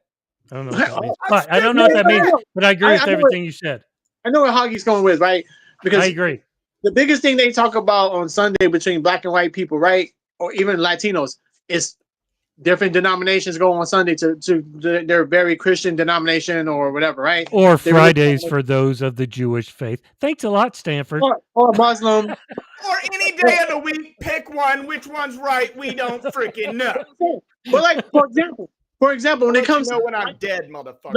[SPEAKER 1] I don't know what that means.
[SPEAKER 3] I'm
[SPEAKER 1] But I don't know what that means.
[SPEAKER 3] stupid.
[SPEAKER 1] But I agree with
[SPEAKER 2] I know
[SPEAKER 1] everything you said.
[SPEAKER 2] I know where Hoggy's going with, right?
[SPEAKER 1] I
[SPEAKER 2] Because
[SPEAKER 1] agree.
[SPEAKER 2] the biggest thing they talk about on Sunday between black and white people, right, or even Latinos, is different denominations go on Sunday to their very Christian denomination or whatever, right?
[SPEAKER 1] Or Fridays for those of the Jewish faith. Thanks a lot, Stanford.
[SPEAKER 2] Or Muslim.
[SPEAKER 3] Or any day of the week, pick one. Which one's right? We don't freaking know.
[SPEAKER 2] But like for example, when it comes
[SPEAKER 3] to when I'm dead, motherfucker.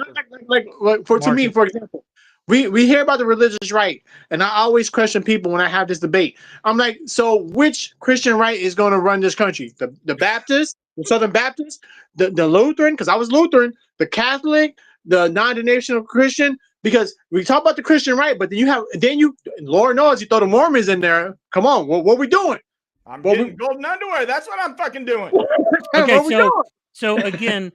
[SPEAKER 2] To me, for example, we hear about the religious right, and I always question people when I have this debate. I'm like, so which Christian right is going to run this country? The Baptist, the Southern Baptist, the Lutheran, because I was Lutheran, the Catholic, the non-denominational Christian. Because we talk about the Christian right, but then you Lord knows you throw the Mormons in there. Come on, what we doing?
[SPEAKER 3] I'm getting golden underwear. That's what I'm fucking doing.
[SPEAKER 1] Okay,
[SPEAKER 2] what we doing?
[SPEAKER 1] So again,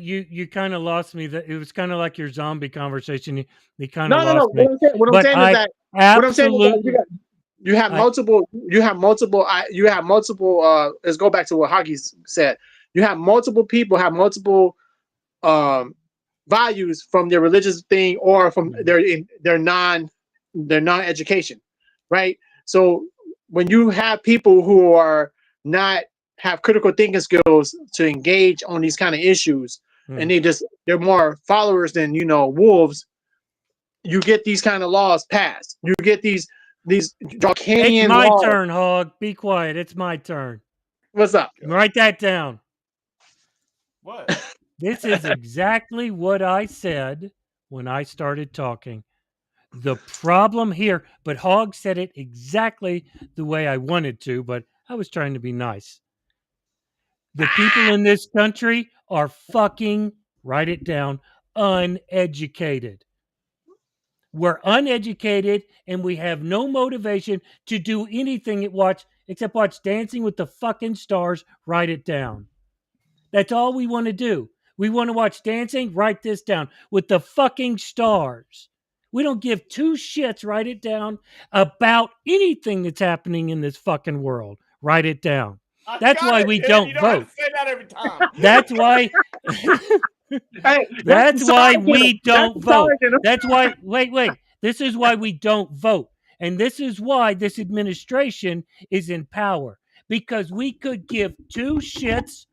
[SPEAKER 1] you kind of lost me. That it was kind of like your zombie conversation. You kind of lost me.
[SPEAKER 2] What I'm saying is that
[SPEAKER 1] absolutely,
[SPEAKER 2] you have multiple. Let's go back to what Hockey said. You have multiple people have multiple values from their religious thing or from their non-education, right? So when you have people who are not have critical thinking skills to engage on these kind of issues, and they're more followers than wolves. You get these kind of laws passed. You get these draconian
[SPEAKER 1] laws. It's my
[SPEAKER 2] laws.
[SPEAKER 1] turn, Hog. Be quiet. It's my turn.
[SPEAKER 2] What's up?
[SPEAKER 1] Write that down.
[SPEAKER 3] What?
[SPEAKER 1] This is exactly what I said when I started talking. The problem here, but Hog said it exactly the way I wanted to, but I was trying to be nice. The people in this country are fucking, write it down, uneducated. We're uneducated and we have no motivation to do anything except watch Dancing with the fucking Stars. Write it down. That's all we want to do. We want to watch dancing? Write this down. With the fucking stars. We don't give two shits, write it down, about anything that's happening in this fucking world. Write it down. That's why we don't
[SPEAKER 3] You don't have
[SPEAKER 1] vote.
[SPEAKER 3] to say that every time.
[SPEAKER 1] That's why
[SPEAKER 2] Hey,
[SPEAKER 1] that's why we don't vote.
[SPEAKER 2] Sergeant.
[SPEAKER 1] That's why wait. This is why we don't vote. And this is why this administration is in power. Because we could give two shits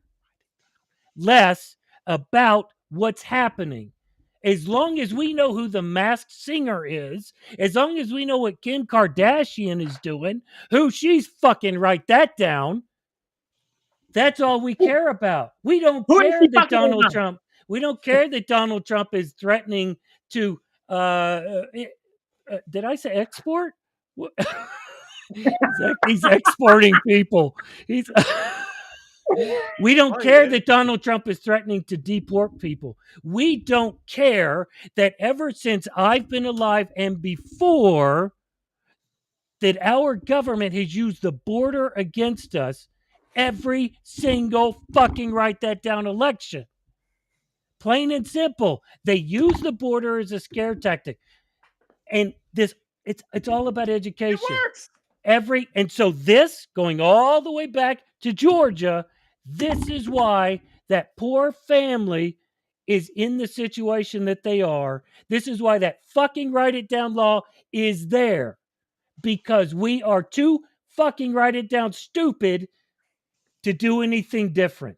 [SPEAKER 1] less about what's happening. As long as we know who the masked singer is, as long as we know what Kim Kardashian is doing, who she's fucking, write that down. That's all we care about. We don't
[SPEAKER 2] Who is
[SPEAKER 1] care
[SPEAKER 2] she
[SPEAKER 1] that
[SPEAKER 2] fucking
[SPEAKER 1] Donald
[SPEAKER 2] about?
[SPEAKER 1] Trump. We don't care that Donald Trump is threatening to. Did I say export? He's exporting people. He's. We don't care that Donald Trump is threatening to deport people. We don't care that ever since I've been alive and before, that our government has used the border against us every single fucking, write that down, election. Plain and simple. They use the border as a scare tactic. And it's all about education.
[SPEAKER 3] It works.
[SPEAKER 1] And so this, going all the way back to Georgia, this is why that poor family is in the situation that they are. This is why that fucking write it down law is there. Because we are too fucking, write it down, stupid to do anything different.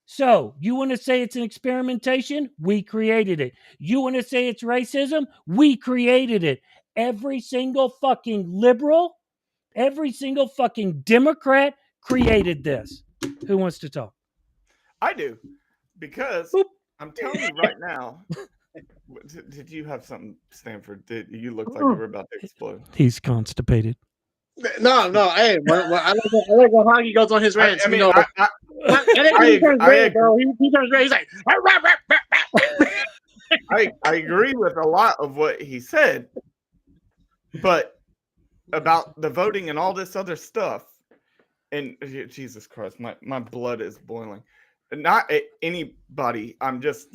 [SPEAKER 1] So, you want to say it's an experimentation? We created it. You want to say it's racism? We created it. Every single fucking liberal, every single fucking Democrat created this. Who wants to talk?
[SPEAKER 3] I do. Because
[SPEAKER 1] Boop.
[SPEAKER 3] I'm telling you right now. Did you have something, Stanford? Did you look like you were about to explode?
[SPEAKER 1] He's constipated.
[SPEAKER 2] No. Hey, I like when Hoggy goes on his rants.
[SPEAKER 3] I mean,
[SPEAKER 2] you know, he turns red, bro. He turns red. He's like,
[SPEAKER 3] I agree with a lot of what he said, but about the voting and all this other stuff, and Jesus Christ, my blood is boiling. Not anybody. I'm just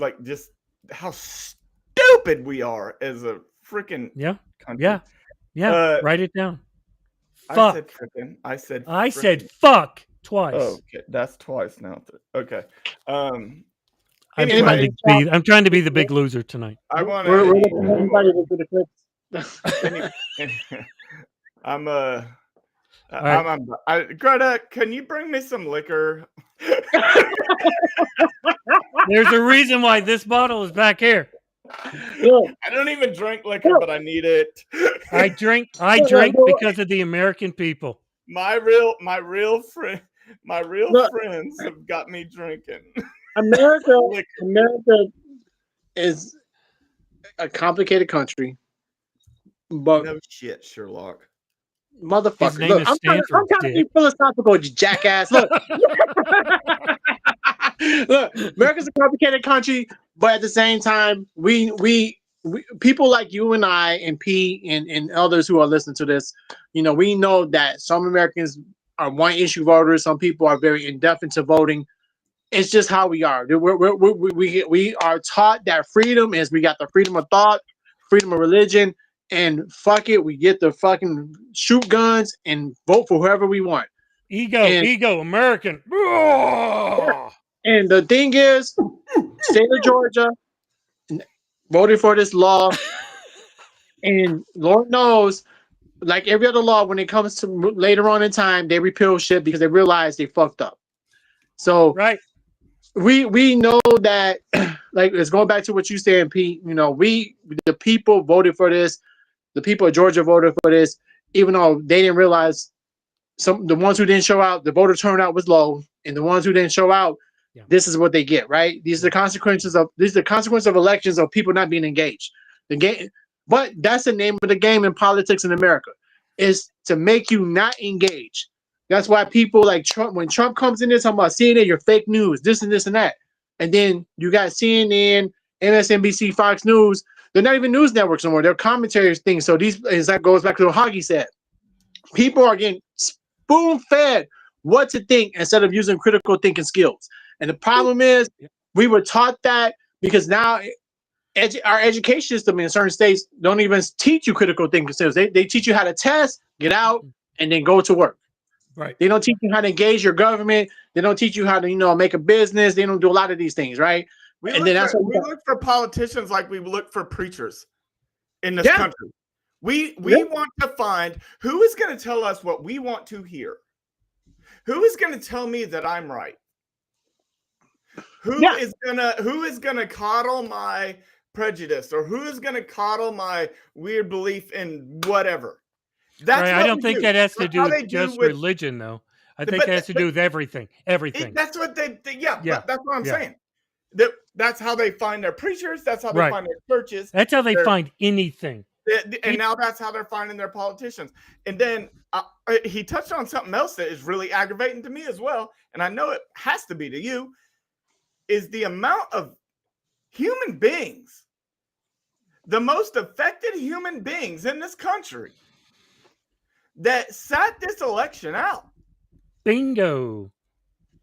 [SPEAKER 3] how stupid we are as a freaking country.
[SPEAKER 1] Yeah. Write it down. Fuck.
[SPEAKER 3] I said freaking.
[SPEAKER 1] I said fuck twice.
[SPEAKER 3] Oh, okay, that's twice now. Okay.
[SPEAKER 1] I'm trying to be the big loser tonight.
[SPEAKER 3] I want to. Greta, can you bring me some liquor?
[SPEAKER 1] There's a reason why this bottle is back here.
[SPEAKER 3] I don't even drink liquor, but I need it.
[SPEAKER 1] I drink because of the American people.
[SPEAKER 3] My real friends have got me drinking.
[SPEAKER 2] America is a complicated country, but
[SPEAKER 3] no shit, Sherlock.
[SPEAKER 2] Motherfucker, look, I'm trying to be philosophical, you jackass. Look, look, America's a complicated country, but at the same time, we people like you and I and P and others who are listening to this, we know that some Americans are one-issue voters. Some people are very indifferent to voting. It's just how we are. We are taught that freedom is we got the freedom of thought, freedom of religion, and fuck it, we get the fucking shoot guns and vote for whoever we want.
[SPEAKER 1] Ego, American.
[SPEAKER 2] And the thing is, state of Georgia voted for this law, and Lord knows, like every other law, when it comes to later on in time, they repeal shit because they realize they fucked up. So
[SPEAKER 1] right,
[SPEAKER 2] we know that, like, it's going back to what you said, Pete. The people voted for this. The people of Georgia voted for this, even though they didn't realize the ones who didn't show out, the voter turnout was low, and the ones who didn't show out, this is what they get, right? These are the consequences of elections of people not being engaged. But that's the name of the game in politics in America, is to make you not engage. That's why people like Trump, when Trump comes in there talking about CNN, you're fake news, this and this and that. And then you got CNN, MSNBC, Fox News. They're not even news networks anymore. They're commentary things. So that goes back to what Hoggy said. People are getting spoon-fed what to think instead of using critical thinking skills. And the problem is we were taught that because now our education system in certain states don't even teach you critical thinking skills. They teach you how to test, get out, and then go to work.
[SPEAKER 1] Right.
[SPEAKER 2] They don't teach you how to engage your government. They don't teach you how to, make a business. They don't do a lot of these things, right?
[SPEAKER 3] We
[SPEAKER 2] And
[SPEAKER 3] look
[SPEAKER 2] then that's
[SPEAKER 3] for,
[SPEAKER 2] what
[SPEAKER 3] we look for politicians like we look for preachers in this
[SPEAKER 2] Yeah.
[SPEAKER 3] country. We
[SPEAKER 2] Yeah.
[SPEAKER 3] want to find who is going to tell us what we want to hear. Who is going to tell me that I'm right? Who
[SPEAKER 2] Yeah.
[SPEAKER 3] is gonna coddle my prejudice, or who is gonna coddle my weird belief in whatever? That's
[SPEAKER 1] Right.
[SPEAKER 3] what
[SPEAKER 1] I don't
[SPEAKER 3] we
[SPEAKER 1] think
[SPEAKER 3] do.
[SPEAKER 1] that has to
[SPEAKER 3] That's
[SPEAKER 1] do
[SPEAKER 3] how
[SPEAKER 1] with
[SPEAKER 3] they do
[SPEAKER 1] just
[SPEAKER 3] with,
[SPEAKER 1] religion, though. I think
[SPEAKER 3] but,
[SPEAKER 1] it has to do with everything. Everything.
[SPEAKER 3] that's what yeah,
[SPEAKER 1] Yeah.
[SPEAKER 3] but that's what I'm
[SPEAKER 1] Yeah.
[SPEAKER 3] saying. That's how they find their preachers. That's how they
[SPEAKER 1] Right.
[SPEAKER 3] find their churches.
[SPEAKER 1] That's how they find anything.
[SPEAKER 3] And now that's how they're finding their politicians. And then he touched on something else that is really aggravating to me as well, and I know it has to be to you, is the amount of human beings, the most affected human beings in this country, that sat this election out.
[SPEAKER 1] Bingo.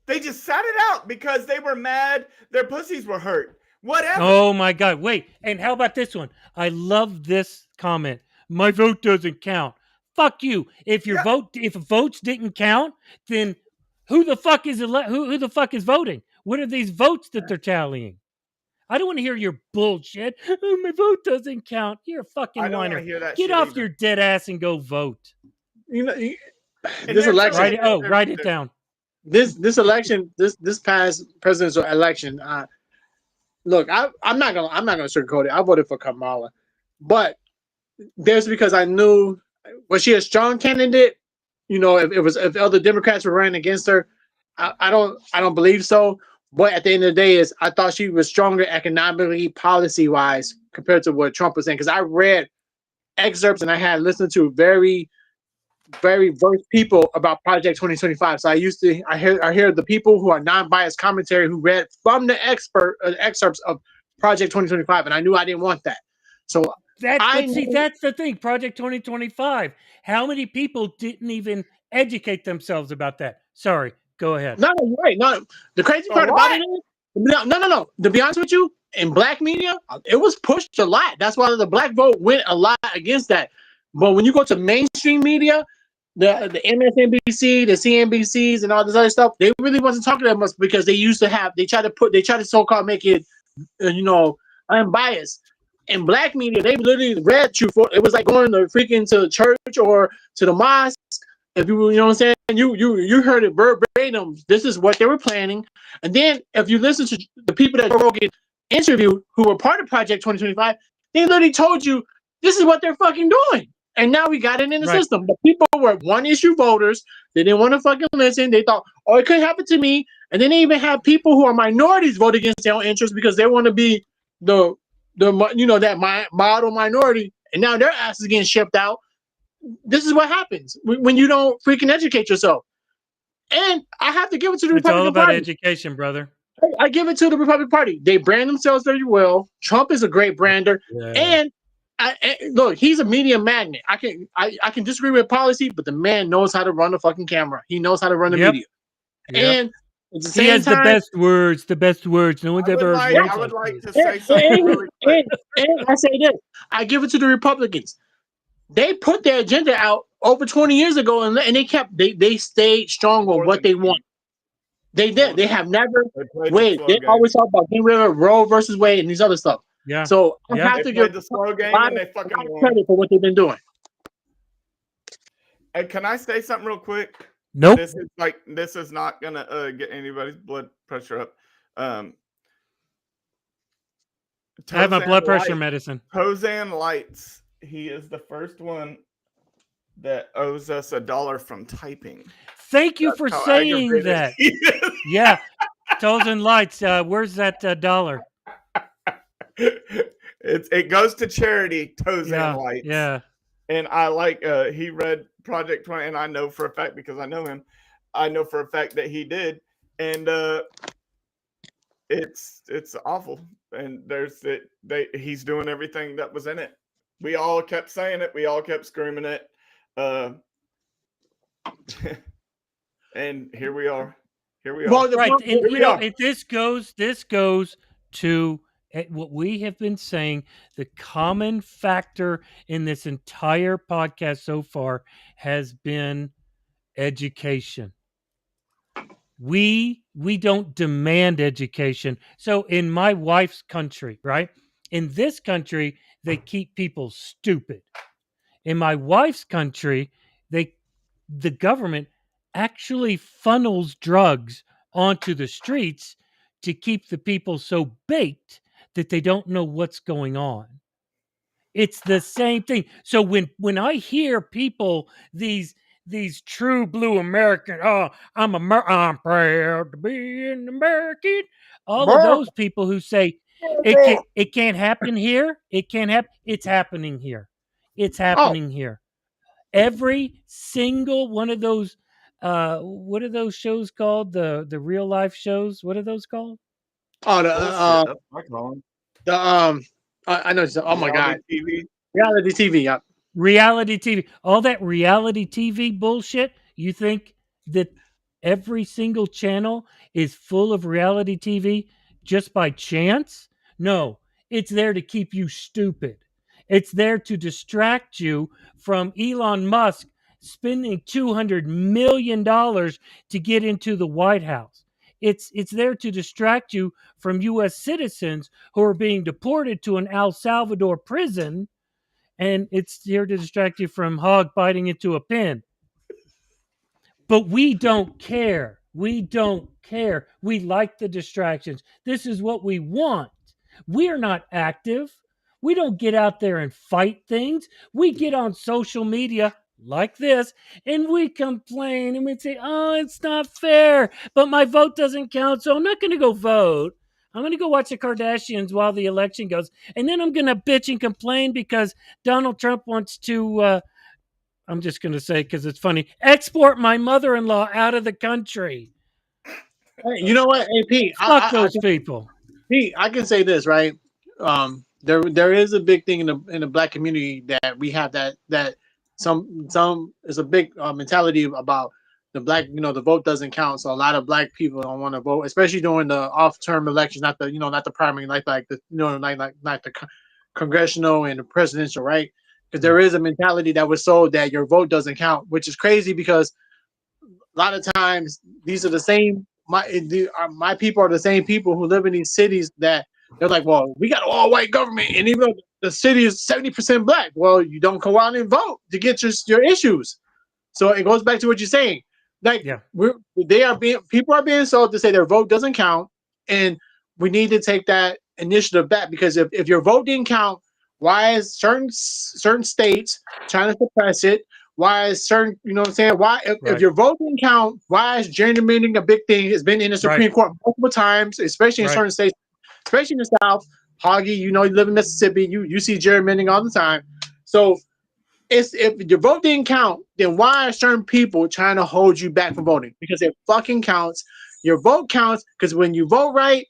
[SPEAKER 3] They just sat it out because they were mad their pussies were hurt. Whatever.
[SPEAKER 1] Oh my God. Wait. And how about this one? I love this comment. My vote doesn't count. Fuck you. If your if votes didn't count, then who the fuck is who the fuck is voting? What are these votes that they're tallying? I don't want to hear your bullshit. Oh, my vote doesn't count. You're a fucking
[SPEAKER 3] I don't want
[SPEAKER 1] whiner.
[SPEAKER 3] to hear that
[SPEAKER 1] Get
[SPEAKER 3] shit
[SPEAKER 1] off
[SPEAKER 3] either.
[SPEAKER 1] your dead ass and go vote.
[SPEAKER 2] This election.
[SPEAKER 1] Write it down.
[SPEAKER 2] This election, this past presidential election. Look, I'm not gonna sugarcoat it. I voted for Kamala, but there's because I knew, was she a strong candidate? If other Democrats were running against her, I don't believe so. But at the end of the day, I thought she was stronger economically, policy wise, compared to what Trump was saying. Because I read excerpts and I had listened to very, very versed people about Project 2025. So I hear the people who are non-biased commentary who read from the excerpts of Project 2025, and I knew I didn't want that. So
[SPEAKER 1] that's the thing. Project 2025. How many people didn't even educate themselves about that? Sorry, go ahead.
[SPEAKER 2] No, you're right. No, the crazy part about it is, no. To be honest with you, in black media, it was pushed a lot. That's why the black vote went a lot against that. But when you go to mainstream media, the MSNBC, the CNBCs, and all this other stuff, they really wasn't talking that much because they try to so-called make it, unbiased. In black media, they literally read you for it was like going to to church or to the mosque. If you know what I'm saying, you heard it verbatim. This is what they were planning, and then if you listen to the people that Joe Rogan interviewed who were part of Project 2025, they literally told you this is what they're fucking doing. And now we got it in the system. But people were one-issue voters. They didn't want to fucking listen. They thought, oh, it could happen to me. And then they even have people who are minorities vote against their own interests because they want to be that model minority. And now their ass is getting shipped out. This is what happens when you don't freaking educate yourself. And I have to give it to the Republican Party.
[SPEAKER 1] It's all about education, brother.
[SPEAKER 2] I give it to the Republican Party. They brand themselves very well. Trump is a great brander. Yeah. And look, he's a media magnet. I can disagree with policy, but the man knows how to run the fucking camera. He knows how to run the media. Yep. And at the same time,
[SPEAKER 1] he has the best words. No one's ever.
[SPEAKER 3] I would like to say something really quick.
[SPEAKER 2] And I say this: I give it to the Republicans. They put their agenda out over 20 years ago, and they stayed strong on what they want. They did. They have never wait. They always talk about getting rid of Roe versus Wade and these other stuff.
[SPEAKER 1] Yeah.
[SPEAKER 2] So I have to give
[SPEAKER 3] the slow game and they fucking
[SPEAKER 2] credit for what they've been doing.
[SPEAKER 3] Hey, can I say something real quick?
[SPEAKER 1] Nope.
[SPEAKER 3] This is not gonna get anybody's blood pressure up.
[SPEAKER 1] I have my blood pressure medicine.
[SPEAKER 3] Hosan Lights. He is the first one that owes us $1 from typing.
[SPEAKER 1] Thank you for saying that. Yeah. Hosan Lights. Where's that dollar?
[SPEAKER 3] It goes to charity, Hosan Lights.
[SPEAKER 1] Yeah.
[SPEAKER 3] And I like he read Project 20, and I know for a fact because I know him. I know for a fact that he did, and it's awful. And he's doing everything that was in it. We all kept saying it. We all kept screaming it. And here we are. Here we are.
[SPEAKER 2] Well,
[SPEAKER 1] Right.
[SPEAKER 2] here
[SPEAKER 1] And,
[SPEAKER 2] we
[SPEAKER 1] you know,
[SPEAKER 2] are.
[SPEAKER 1] this goes to what we have been saying. The common factor in this entire podcast so far has been education. We don't demand education. So in my wife's country, right? In this country, they keep people stupid. In my wife's country, they the government actually funnels drugs onto the streets to keep the people so baked that they don't know what's going on. It's the same thing. So when I hear people, these true blue American, oh, I'm proud to be an American. All of those people who say it can't happen here, it can't happen. It's happening here. It's
[SPEAKER 2] Oh,
[SPEAKER 1] happening here. Every single one of those, what are those shows called? The real life shows. What are those called?
[SPEAKER 2] oh,
[SPEAKER 3] Bullshit. That's what I call them.
[SPEAKER 2] the I know. Oh my
[SPEAKER 3] Reality
[SPEAKER 2] God,
[SPEAKER 3] TV.
[SPEAKER 2] reality TV. Yeah.
[SPEAKER 1] Reality TV, all that reality TV bullshit. You think that every single channel is full of reality TV just by chance? No, it's there to keep you stupid. It's there to distract you from Elon Musk spending $200 million to get into the White House. It's there to distract you from US citizens who are being deported to an El Salvador prison, and it's here to distract you from hog biting into a pen. But we don't care. We don't care. We like the distractions. This is what we want. We're not active. We don't get out there and fight things. We get on social media like this and we complain and we say, oh, it's not fair, but my vote doesn't count, so I'm not going to go vote. I'm going to go watch the Kardashians while the election goes. And then I'm going to bitch and complain because Donald Trump wants to, I'm just going to say because it's funny, export my mother-in-law out of the country.
[SPEAKER 2] Hey, you know what, hey Pete,
[SPEAKER 1] Fuck those people.
[SPEAKER 2] Pete, I can say this, right? There is a big thing in the black community that we have that some is a big mentality about the black, the vote doesn't count. So a lot of black people don't want to vote, especially during the off-term elections, not the not the primary, like the like the congressional and the presidential, right? Because there is a mentality that was sold that your vote doesn't count, which is crazy because a lot of times these are the same my people are the same people who live in these cities that they're like, well, we got an all white government, and even though the city is 70% black, well, you don't go out and vote to get your issues. So it goes back to what you're saying. Like,
[SPEAKER 1] Yeah.
[SPEAKER 2] People are being sold to say their vote doesn't count, and we need to take that initiative back, because if your vote didn't count, why is certain states trying to suppress it? Why is certain, you know what I'm saying? Why, if your vote didn't count, why is gerrymandering a big thing? It's been in the Supreme Court multiple times, especially in certain states, especially in the South. Hoggy, you live in Mississippi, you see gerrymandering all the time. So if your vote didn't count, then why are certain people trying to hold you back from voting? Because it fucking counts. Your vote counts, because when you vote right,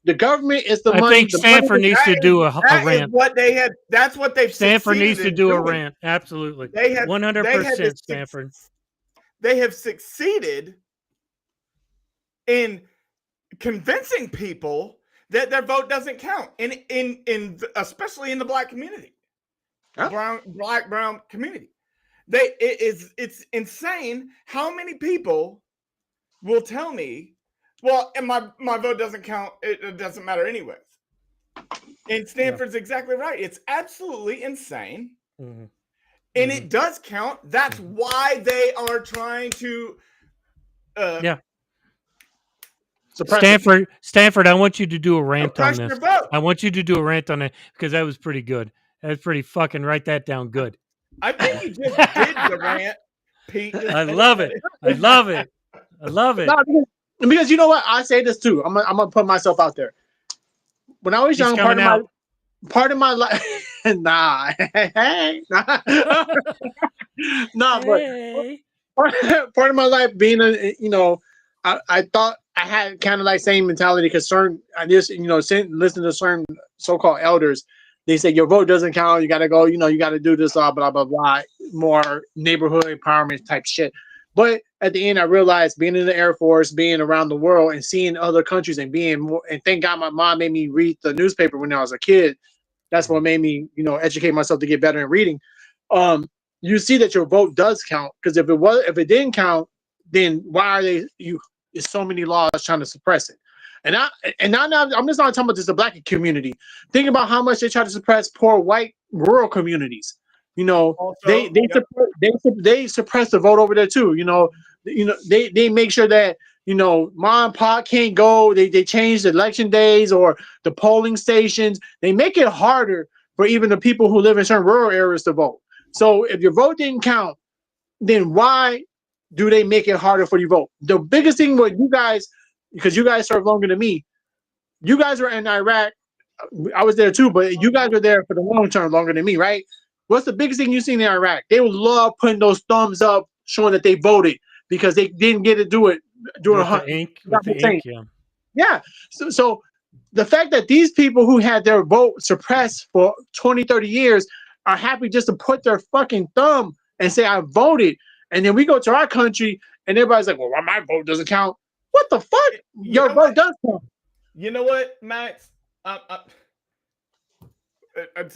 [SPEAKER 2] the government is the
[SPEAKER 1] I
[SPEAKER 2] money.
[SPEAKER 1] think Stanford needs to do a
[SPEAKER 3] That is
[SPEAKER 1] rant.
[SPEAKER 3] what they have. That's what they've
[SPEAKER 1] Stanford needs to
[SPEAKER 3] succeeded in
[SPEAKER 1] do a
[SPEAKER 3] doing.
[SPEAKER 1] rant. Absolutely.
[SPEAKER 3] They have
[SPEAKER 1] 100% Stanford.
[SPEAKER 3] They have succeeded in convincing people that their vote doesn't count, in especially in the black community, brown community. It's insane how many people will tell me, well, and my vote doesn't count, it doesn't matter anyways. And Stanford's exactly right. It's absolutely insane.
[SPEAKER 1] Mm-hmm.
[SPEAKER 3] And it does count. That's why they are trying to
[SPEAKER 1] Stanford, I want you to do a rant on this.
[SPEAKER 3] Vote.
[SPEAKER 1] I want you to do a rant on it, because that was pretty good. That was pretty fucking, write that down good.
[SPEAKER 3] I think you just did the rant, Pete.
[SPEAKER 1] I love it. I love it. I love it.
[SPEAKER 2] No, because you know what? I say this too. I'm gonna put myself out there. When I was young, part of my life, nah, but part of my life being I thought I had kind of like same mentality, because I just listen to certain so-called elders. They say your vote doesn't count. You got to go. You got to do this, blah blah blah blah. More neighborhood empowerment type shit. But at the end, I realized being in the Air Force, being around the world, and seeing other countries, and being more. And thank God, my mom made me read the newspaper when I was a kid. That's what made me, educate myself to get better in reading. Um, you see that your vote does count, because if it didn't count, then why are they you? There's so many laws trying to suppress it. And I'm just not talking about just the black community. Think about how much they try to suppress poor white rural communities.
[SPEAKER 3] Also,
[SPEAKER 2] They suppress the vote over there too. They make sure that mom and pop can't go. They change the election days or the polling stations. They make it harder for even the people who live in certain rural areas to vote. So if your vote didn't count, then why do they make it harder for you to vote? The biggest thing with you guys, because you guys served longer than me, you guys were in Iraq. I was there too, but you guys were there for the long term longer than me, right? What's the biggest thing you've seen in Iraq? They would love putting those thumbs up, showing that they voted because they didn't get to do it during
[SPEAKER 1] with the ink. With the ink, yeah.
[SPEAKER 2] Yeah. So the fact that these people who had their vote suppressed for 20, 30 years are happy just to put their fucking thumb and say, I voted. And then we go to our country and everybody's like, well, why my vote doesn't count? What the fuck? Your vote does count.
[SPEAKER 3] You know what, Max?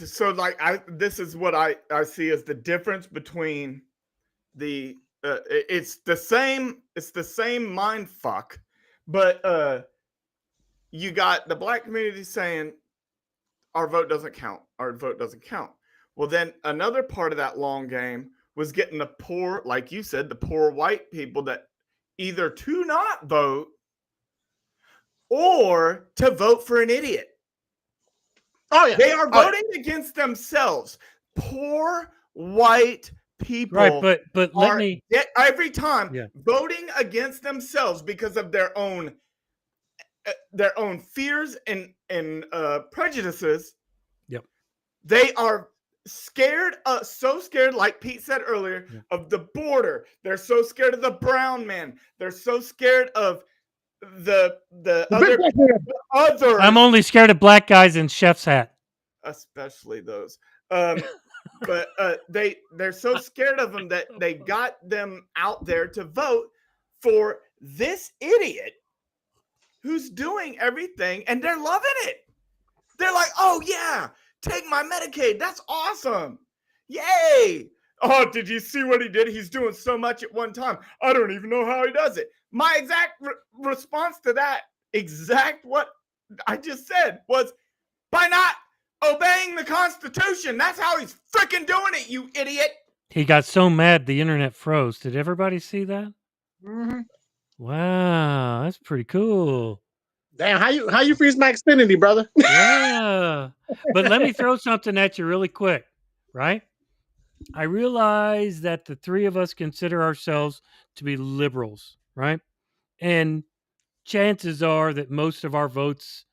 [SPEAKER 3] So like this is what I see as the difference between the it's the same mind fuck, but you got the black community saying our vote doesn't count. Well, then another part of that long game was getting the poor, like you said, the poor white people that either to not vote or to vote for an idiot.
[SPEAKER 2] Oh yeah,
[SPEAKER 3] they are voting against themselves. Poor white people,
[SPEAKER 1] right? But let me
[SPEAKER 3] every time voting against themselves because of their own fears and prejudices.
[SPEAKER 1] Yep,
[SPEAKER 3] they are scared, so scared, like Pete said earlier, of the border. They're so scared of the brown man. They're so scared of the other.
[SPEAKER 1] I'm only scared of black guys in chef's hat,
[SPEAKER 3] especially those. But they're so scared of them that they got them out there to vote for this idiot who's doing everything, and they're loving it. They're like, oh yeah, take my Medicaid. That's awesome. Yay. Oh, did you see what he did? He's doing so much at one time. I don't even know how he does it. My exact response to that, exact what I just said, was by not obeying the Constitution. That's how he's freaking doing it, you idiot.
[SPEAKER 1] He got so mad the internet froze. Did everybody see that?
[SPEAKER 2] Mm-hmm.
[SPEAKER 1] Wow, that's pretty cool.
[SPEAKER 2] Damn, how you freeze my Xfinity, brother?
[SPEAKER 1] Yeah. But let me throw something at you really quick, right? I realize that the three of us consider ourselves to be liberals, right? And chances are that most of our votes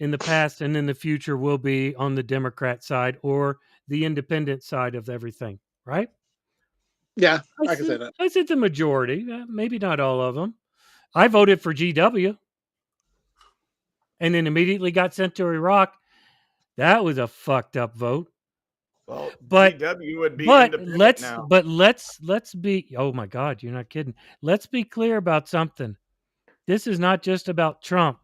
[SPEAKER 1] in the past and in the future will be on the Democrat side or the independent side of everything, right?
[SPEAKER 2] Yeah, I can say that.
[SPEAKER 1] I said the majority, maybe not all of them. I voted for GW and then immediately got sent to Iraq. That was a fucked up vote.
[SPEAKER 3] Well, but GW would be independent now.
[SPEAKER 1] But let's be, oh my God, you're not kidding. Let's be clear about something. This is not just about Trump.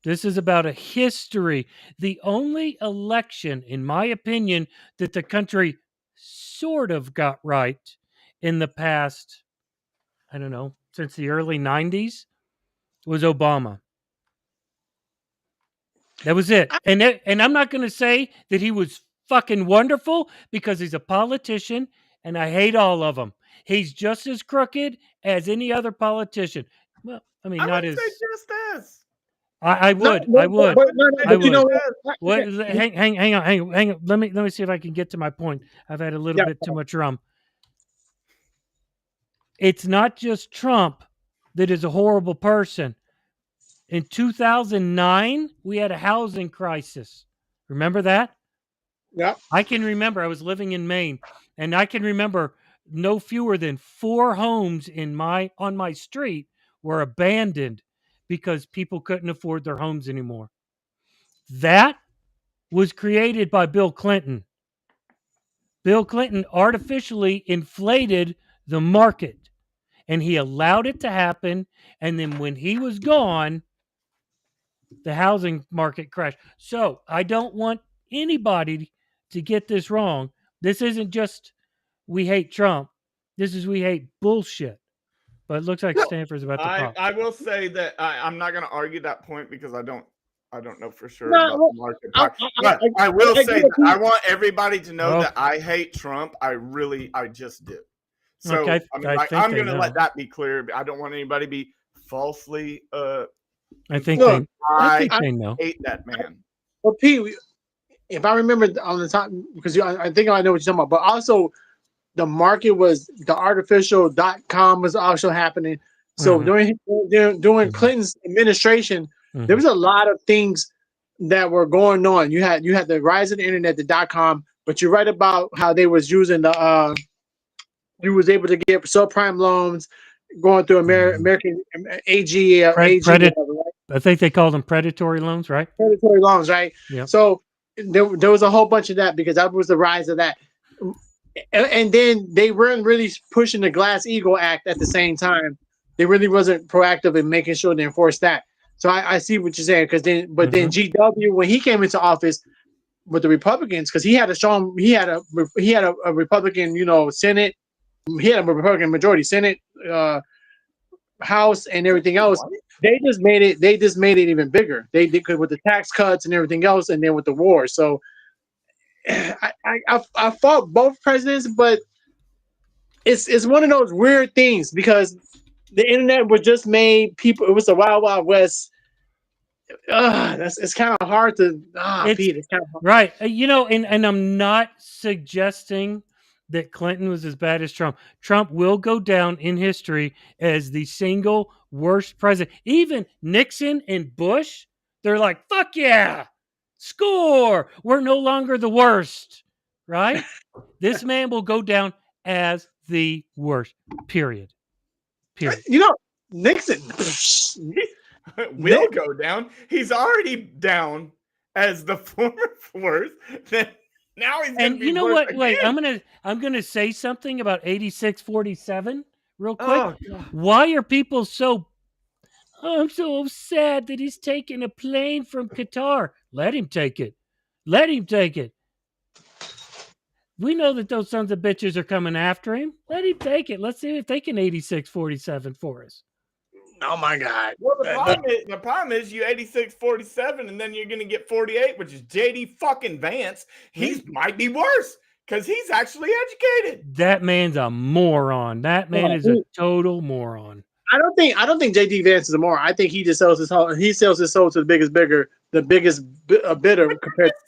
[SPEAKER 1] This is about a history. The only election, in my opinion, that the country sort of got right in the past, I don't know, since the early 90s was Obama. That was it. And I'm not going to say that he was fucking wonderful because he's a politician and I hate all of them. He's just as crooked as any other politician. Well, I mean, not as...
[SPEAKER 3] just as.
[SPEAKER 1] I would.
[SPEAKER 2] But you know
[SPEAKER 1] what? Hang on. Let me see if I can get to my point. I've had a little bit too much rum. It's not just Trump that is a horrible person. In 2009, we had a housing crisis. Remember that?
[SPEAKER 2] Yeah.
[SPEAKER 1] I can remember. I was living in Maine, and I can remember no fewer than 4 homes on my street were abandoned because people couldn't afford their homes anymore. That was created by Bill Clinton. Bill Clinton artificially inflated the market. and he allowed it to happen. And then when he was gone, the housing market crashed. So I don't want anybody to get this wrong. This isn't just we hate Trump. This is we hate bullshit. But it looks like Stanford's about to pop.
[SPEAKER 3] I will say that I'm not going to argue that point because I don't know for sure
[SPEAKER 2] No,
[SPEAKER 3] about the market. But I will say that I want everybody to know that I hate Trump. I just do. So
[SPEAKER 1] Okay,
[SPEAKER 3] I mean, I'm going to let that be clear. I don't want anybody to be falsely.
[SPEAKER 1] I think
[SPEAKER 3] I
[SPEAKER 1] they know.
[SPEAKER 3] hate that man.
[SPEAKER 2] Well, Pete, if I remember on the top, because I think I know what you're talking about, but also the market was the artificial.com was also happening. So during Clinton's administration, there was a lot of things that were going on. You had the rise of the internet, the .com, but you're right about how they was using the you was able to get subprime loans going through American AG,
[SPEAKER 1] whatever, right? I think they called them predatory loans, right?
[SPEAKER 2] Predatory loans, right?
[SPEAKER 1] Yeah.
[SPEAKER 2] So there was a whole bunch of that because that was the rise of that. And then they weren't really pushing the Glass-Steagall Act at the same time. They really wasn't proactive in making sure they enforced that. So I see what you're saying then GW, when he came into office with the Republicans, because he had a Republican, Senate, he had a Republican majority Senate, House, and everything else. They just made it even bigger. They could with the tax cuts and everything else, and then with the war. So I fought both presidents, but it's one of those weird things because the internet was just made people. It was the Wild Wild West. It's kind of hard to Pete. It's kind of hard.
[SPEAKER 1] Right. And I'm not suggesting that Clinton was as bad as Trump. Trump will go down in history as the single worst president. Even Nixon and Bush, they're like, fuck yeah, score. We're no longer the worst, right? This man will go down as the worst, period.
[SPEAKER 2] Nixon
[SPEAKER 3] will go down. He's already down as the former worst. Now he's
[SPEAKER 1] and you know what? Again. Wait, I'm gonna say something about 86-47 real quick. Oh, why are people so? Oh, I'm so sad that he's taking a plane from Qatar. Let him take it. Let him take it. We know that those sons of bitches are coming after him. Let him take it. Let's see if they can 86-47 for us.
[SPEAKER 2] Oh my God!
[SPEAKER 3] Well, the problem is you 86-47, and then you're going to get 48, which is JD fucking Vance. He might be worse because he's actually educated.
[SPEAKER 1] That man's a moron. That man is a total moron.
[SPEAKER 2] I don't think JD Vance is a moron. I think he just sells his soul. He sells his soul to the biggest bidder compared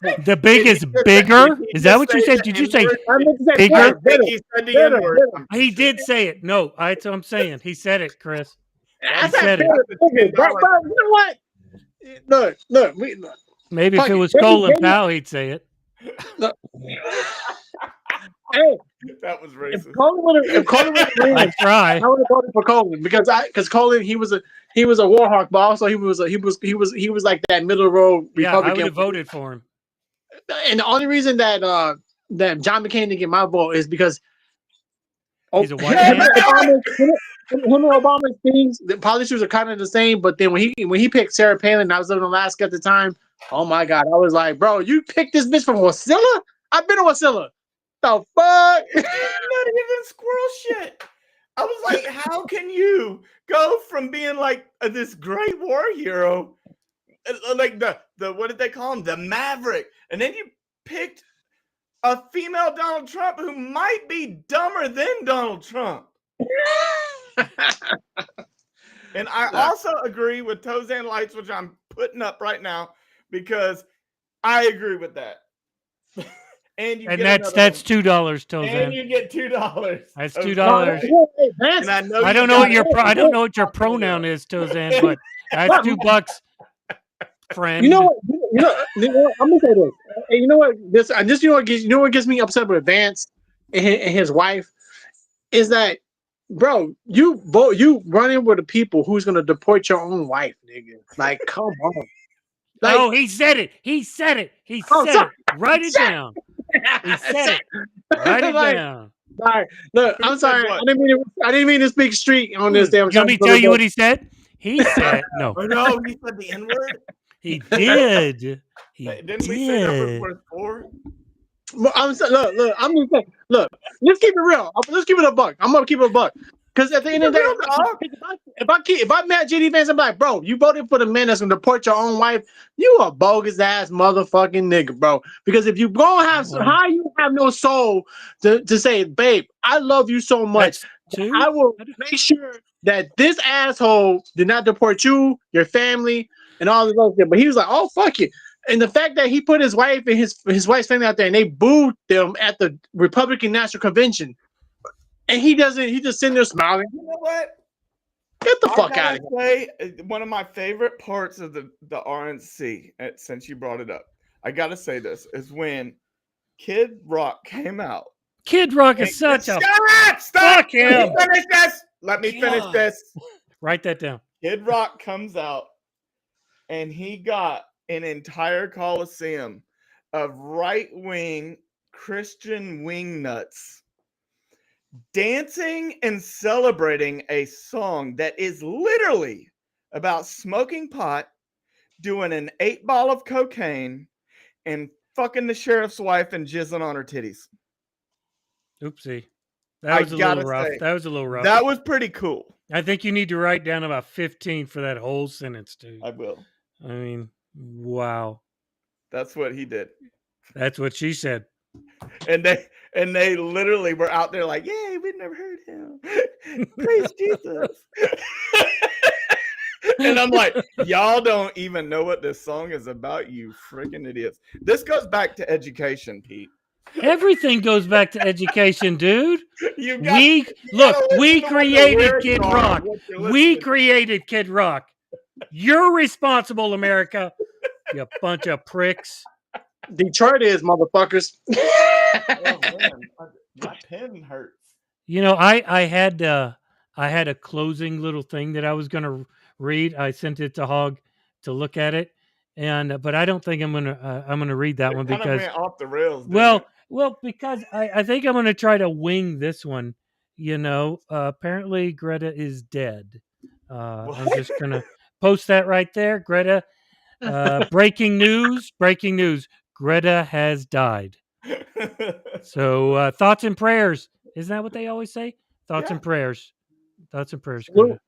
[SPEAKER 2] to
[SPEAKER 1] the biggest bigger. Is that what you said? Did you say bigger? He did say it. No, that's what I'm saying. He said it, Chris. He said it.
[SPEAKER 2] You know what? Look.
[SPEAKER 1] Maybe if it was Colin Powell, he'd say it.
[SPEAKER 2] Hey,
[SPEAKER 3] that was racist.
[SPEAKER 2] If Colin would
[SPEAKER 1] I try.
[SPEAKER 2] I would have voted for Colin because Colin he was a war hawk, but also he was like that middle road Republican.
[SPEAKER 1] Yeah, I would have voted for him.
[SPEAKER 2] And the only reason that John McCain didn't get my vote is because
[SPEAKER 1] he's a white man.
[SPEAKER 2] Him and Obama's things, the politics are kind of the same, but then when he picked Sarah Palin, I was living in Alaska at the time. Oh my God, I was like, bro, you picked this bitch from Wasilla? I've been to Wasilla. The fuck?
[SPEAKER 3] Not even squirrel shit. I was like, how can you go from being like this great war hero, like the what did they call him, the Maverick, and then you picked a female Donald Trump who might be dumber than Donald Trump. And I also agree with Tozan Lights, which I'm putting up right now because I agree with that. And
[SPEAKER 1] that's $2, Tozan.
[SPEAKER 3] And you get $2.
[SPEAKER 1] That's $2.
[SPEAKER 3] And
[SPEAKER 1] I don't know what your pronoun is, Tozan, but that's $2, friend.
[SPEAKER 2] You know what? I'm gonna say this. You know what? You know what gets me upset with Vance and his wife is that, bro, you running with the people who's gonna deport your own wife, nigga. Like, come on.
[SPEAKER 1] Like, he said it. He said it. Write it down. He said it. Write it down.
[SPEAKER 2] Sorry. Look,
[SPEAKER 3] Who
[SPEAKER 2] I'm
[SPEAKER 3] said
[SPEAKER 2] sorry.
[SPEAKER 3] what?
[SPEAKER 2] I didn't mean to speak street on this damn.
[SPEAKER 1] You want me to tell you what he said? He said no.
[SPEAKER 3] Oh no, he said the N word.
[SPEAKER 1] He did. He
[SPEAKER 3] Didn't we say number
[SPEAKER 1] did.
[SPEAKER 3] was 4?
[SPEAKER 2] Look. I'm just saying. Look, let's keep it real. Let's keep it a buck. I'm gonna keep it a buck. Because at the end of the day, if I met JD Vance, I'm like, bro, you voted for the man that's gonna deport your own wife. You a bogus ass motherfucking nigga, bro. Because if you gonna have, how you have no soul to say, babe, I love you so much. I will make sure that this asshole did not deport you, your family, and all this other shit. But he was like, oh fuck it. And the fact that he put his wife and his wife's family out there and they booed them at the Republican National Convention. And he just sitting there smiling.
[SPEAKER 3] You know what?
[SPEAKER 2] Get the fuck out of
[SPEAKER 3] here. One of my favorite parts of the RNC, since you brought it up, I gotta say this, is when Kid Rock came out.
[SPEAKER 1] Kid Rock is such a
[SPEAKER 3] fuck him. Let me finish this.
[SPEAKER 1] Write that down.
[SPEAKER 3] Kid Rock comes out and he got an entire coliseum of right-wing Christian wingnuts dancing and celebrating a song that is literally about smoking pot, doing an 8-ball of cocaine, and fucking the sheriff's wife and jizzing on her titties.
[SPEAKER 1] Oopsie. That was a little rough. That was
[SPEAKER 3] pretty cool.
[SPEAKER 1] I think you need to write down about 15 for that whole sentence, dude.
[SPEAKER 3] I will.
[SPEAKER 1] I mean, wow.
[SPEAKER 3] That's what he did.
[SPEAKER 1] That's what she said.
[SPEAKER 3] And they literally were out there like, yay, we've never heard him. Praise Jesus. And I'm like, y'all don't even know what this song is about, you freaking idiots. This goes back to education, Pete.
[SPEAKER 1] Everything goes back to education, dude. We created Kid Rock. We created Kid Rock. You're responsible, America. You bunch of pricks.
[SPEAKER 2] Detroit is, motherfuckers.
[SPEAKER 3] Oh man, my pen hurts.
[SPEAKER 1] You know, I had a closing little thing that I was going to read. I sent it to Hog to look at it, but I don't think I'm gonna read that one because
[SPEAKER 3] went off the rails.
[SPEAKER 1] Well, because I think I'm gonna try to wing this one. You know, apparently Greta is dead. I'm just gonna post that right there, Greta. Breaking news! Greta has died. So thoughts and prayers. Isn't that what they always say? Thoughts and prayers. Thoughts and prayers, Greta.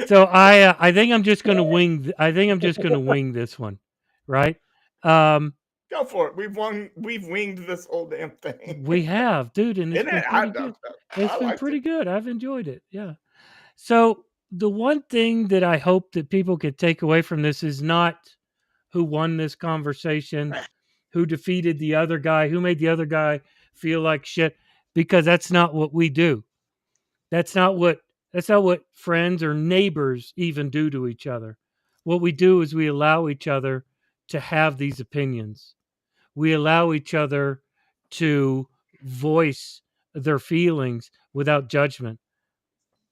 [SPEAKER 1] So I think I'm just going to wing. I think I'm just going to wing this one, right?
[SPEAKER 3] Go for it. We've winged this whole damn thing.
[SPEAKER 1] We have, dude, and it's been pretty good. It's been pretty good. I've enjoyed it. Yeah. So the one thing that I hope that people could take away from this is not who won this conversation, who defeated the other guy, who made the other guy feel like shit, because that's not what we do. That's not what friends or neighbors even do to each other. What we do is we allow each other to have these opinions. We allow each other to voice their feelings without judgment.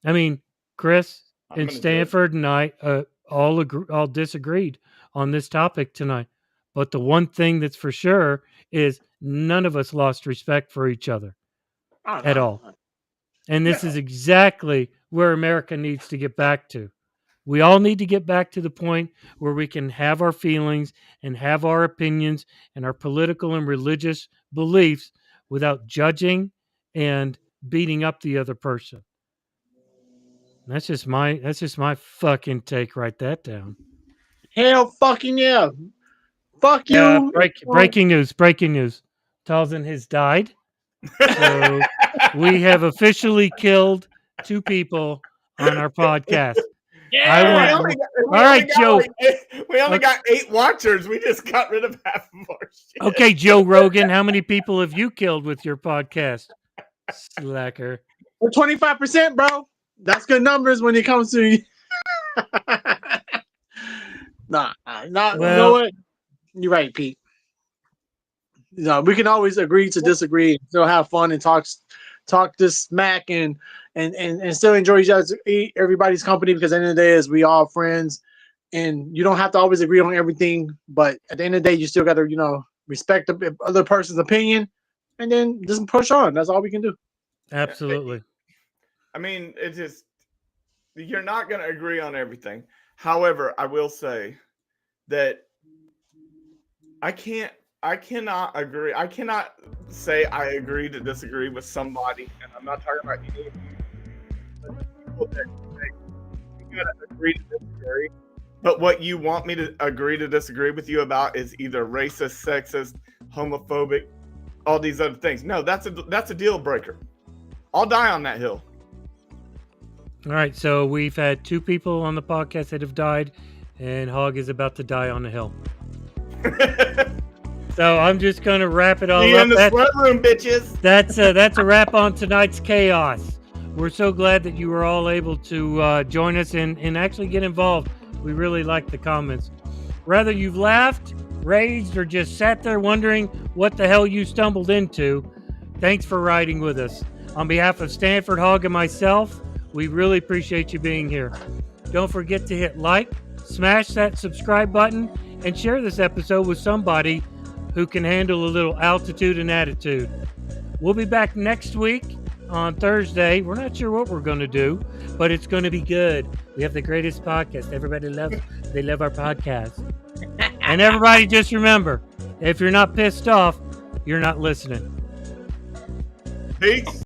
[SPEAKER 1] I mean, Chris and Stanford and I all disagreed on this topic tonight. But the one thing that's for sure is none of us lost respect for each other at all. And this is exactly where America needs to get back to. We all need to get back to the point where we can have our feelings and have our opinions and our political and religious beliefs without judging and beating up the other person. That's just my fucking take. Write that down.
[SPEAKER 2] Hell fucking yeah. Fuck you.
[SPEAKER 1] Breaking news. Talzin has died. So we have officially killed 2 people on our podcast.
[SPEAKER 2] Yeah,
[SPEAKER 1] all right, Joe.
[SPEAKER 3] We only got 8 watchers. We just got rid of half of our shit.
[SPEAKER 1] Okay, Joe Rogan, how many people have you killed with your podcast? Slacker.
[SPEAKER 2] 25%, bro. That's good numbers when it comes to Nah. You know what? You're right, Pete. No, we can always agree to disagree and still have fun and talk this smack and still enjoy everybody's company, because at the end of the day is we all friends. and you don't have to always agree on everything. But at the end of the day, you still got to, respect the other person's opinion, and then just push on. That's all we can do.
[SPEAKER 1] Absolutely.
[SPEAKER 3] I mean, it's just you're not going to agree on everything. However, I will say that I cannot agree. I cannot say I agree to disagree with somebody, and I'm not talking about any of you. People that say you gotta agree to disagree. But what you want me to agree to disagree with you about is either racist, sexist, homophobic, all these other things. No, that's a deal breaker. I'll die on that hill.
[SPEAKER 1] All right, so we've had 2 people on the podcast that have died, and Hog is about to die on the hill. So I'm just going to wrap it all
[SPEAKER 3] See you
[SPEAKER 1] up.
[SPEAKER 3] in the sweat room, bitches.
[SPEAKER 1] That's a wrap on tonight's chaos. We're so glad that you were all able to join us and actually get involved. We really like the comments. Whether you've laughed, raged, or just sat there wondering what the hell you stumbled into, thanks for riding with us. On behalf of Stanford, Hog, and myself, we really appreciate you being here. Don't forget to hit like, smash that subscribe button, and share this episode with somebody who can handle a little altitude and attitude. We'll be back next week on Thursday. We're not sure what we're going to do, but it's going to be good. We have the greatest podcast. Everybody loves our podcast. And everybody just remember, if you're not pissed off, you're not listening.
[SPEAKER 3] Peace.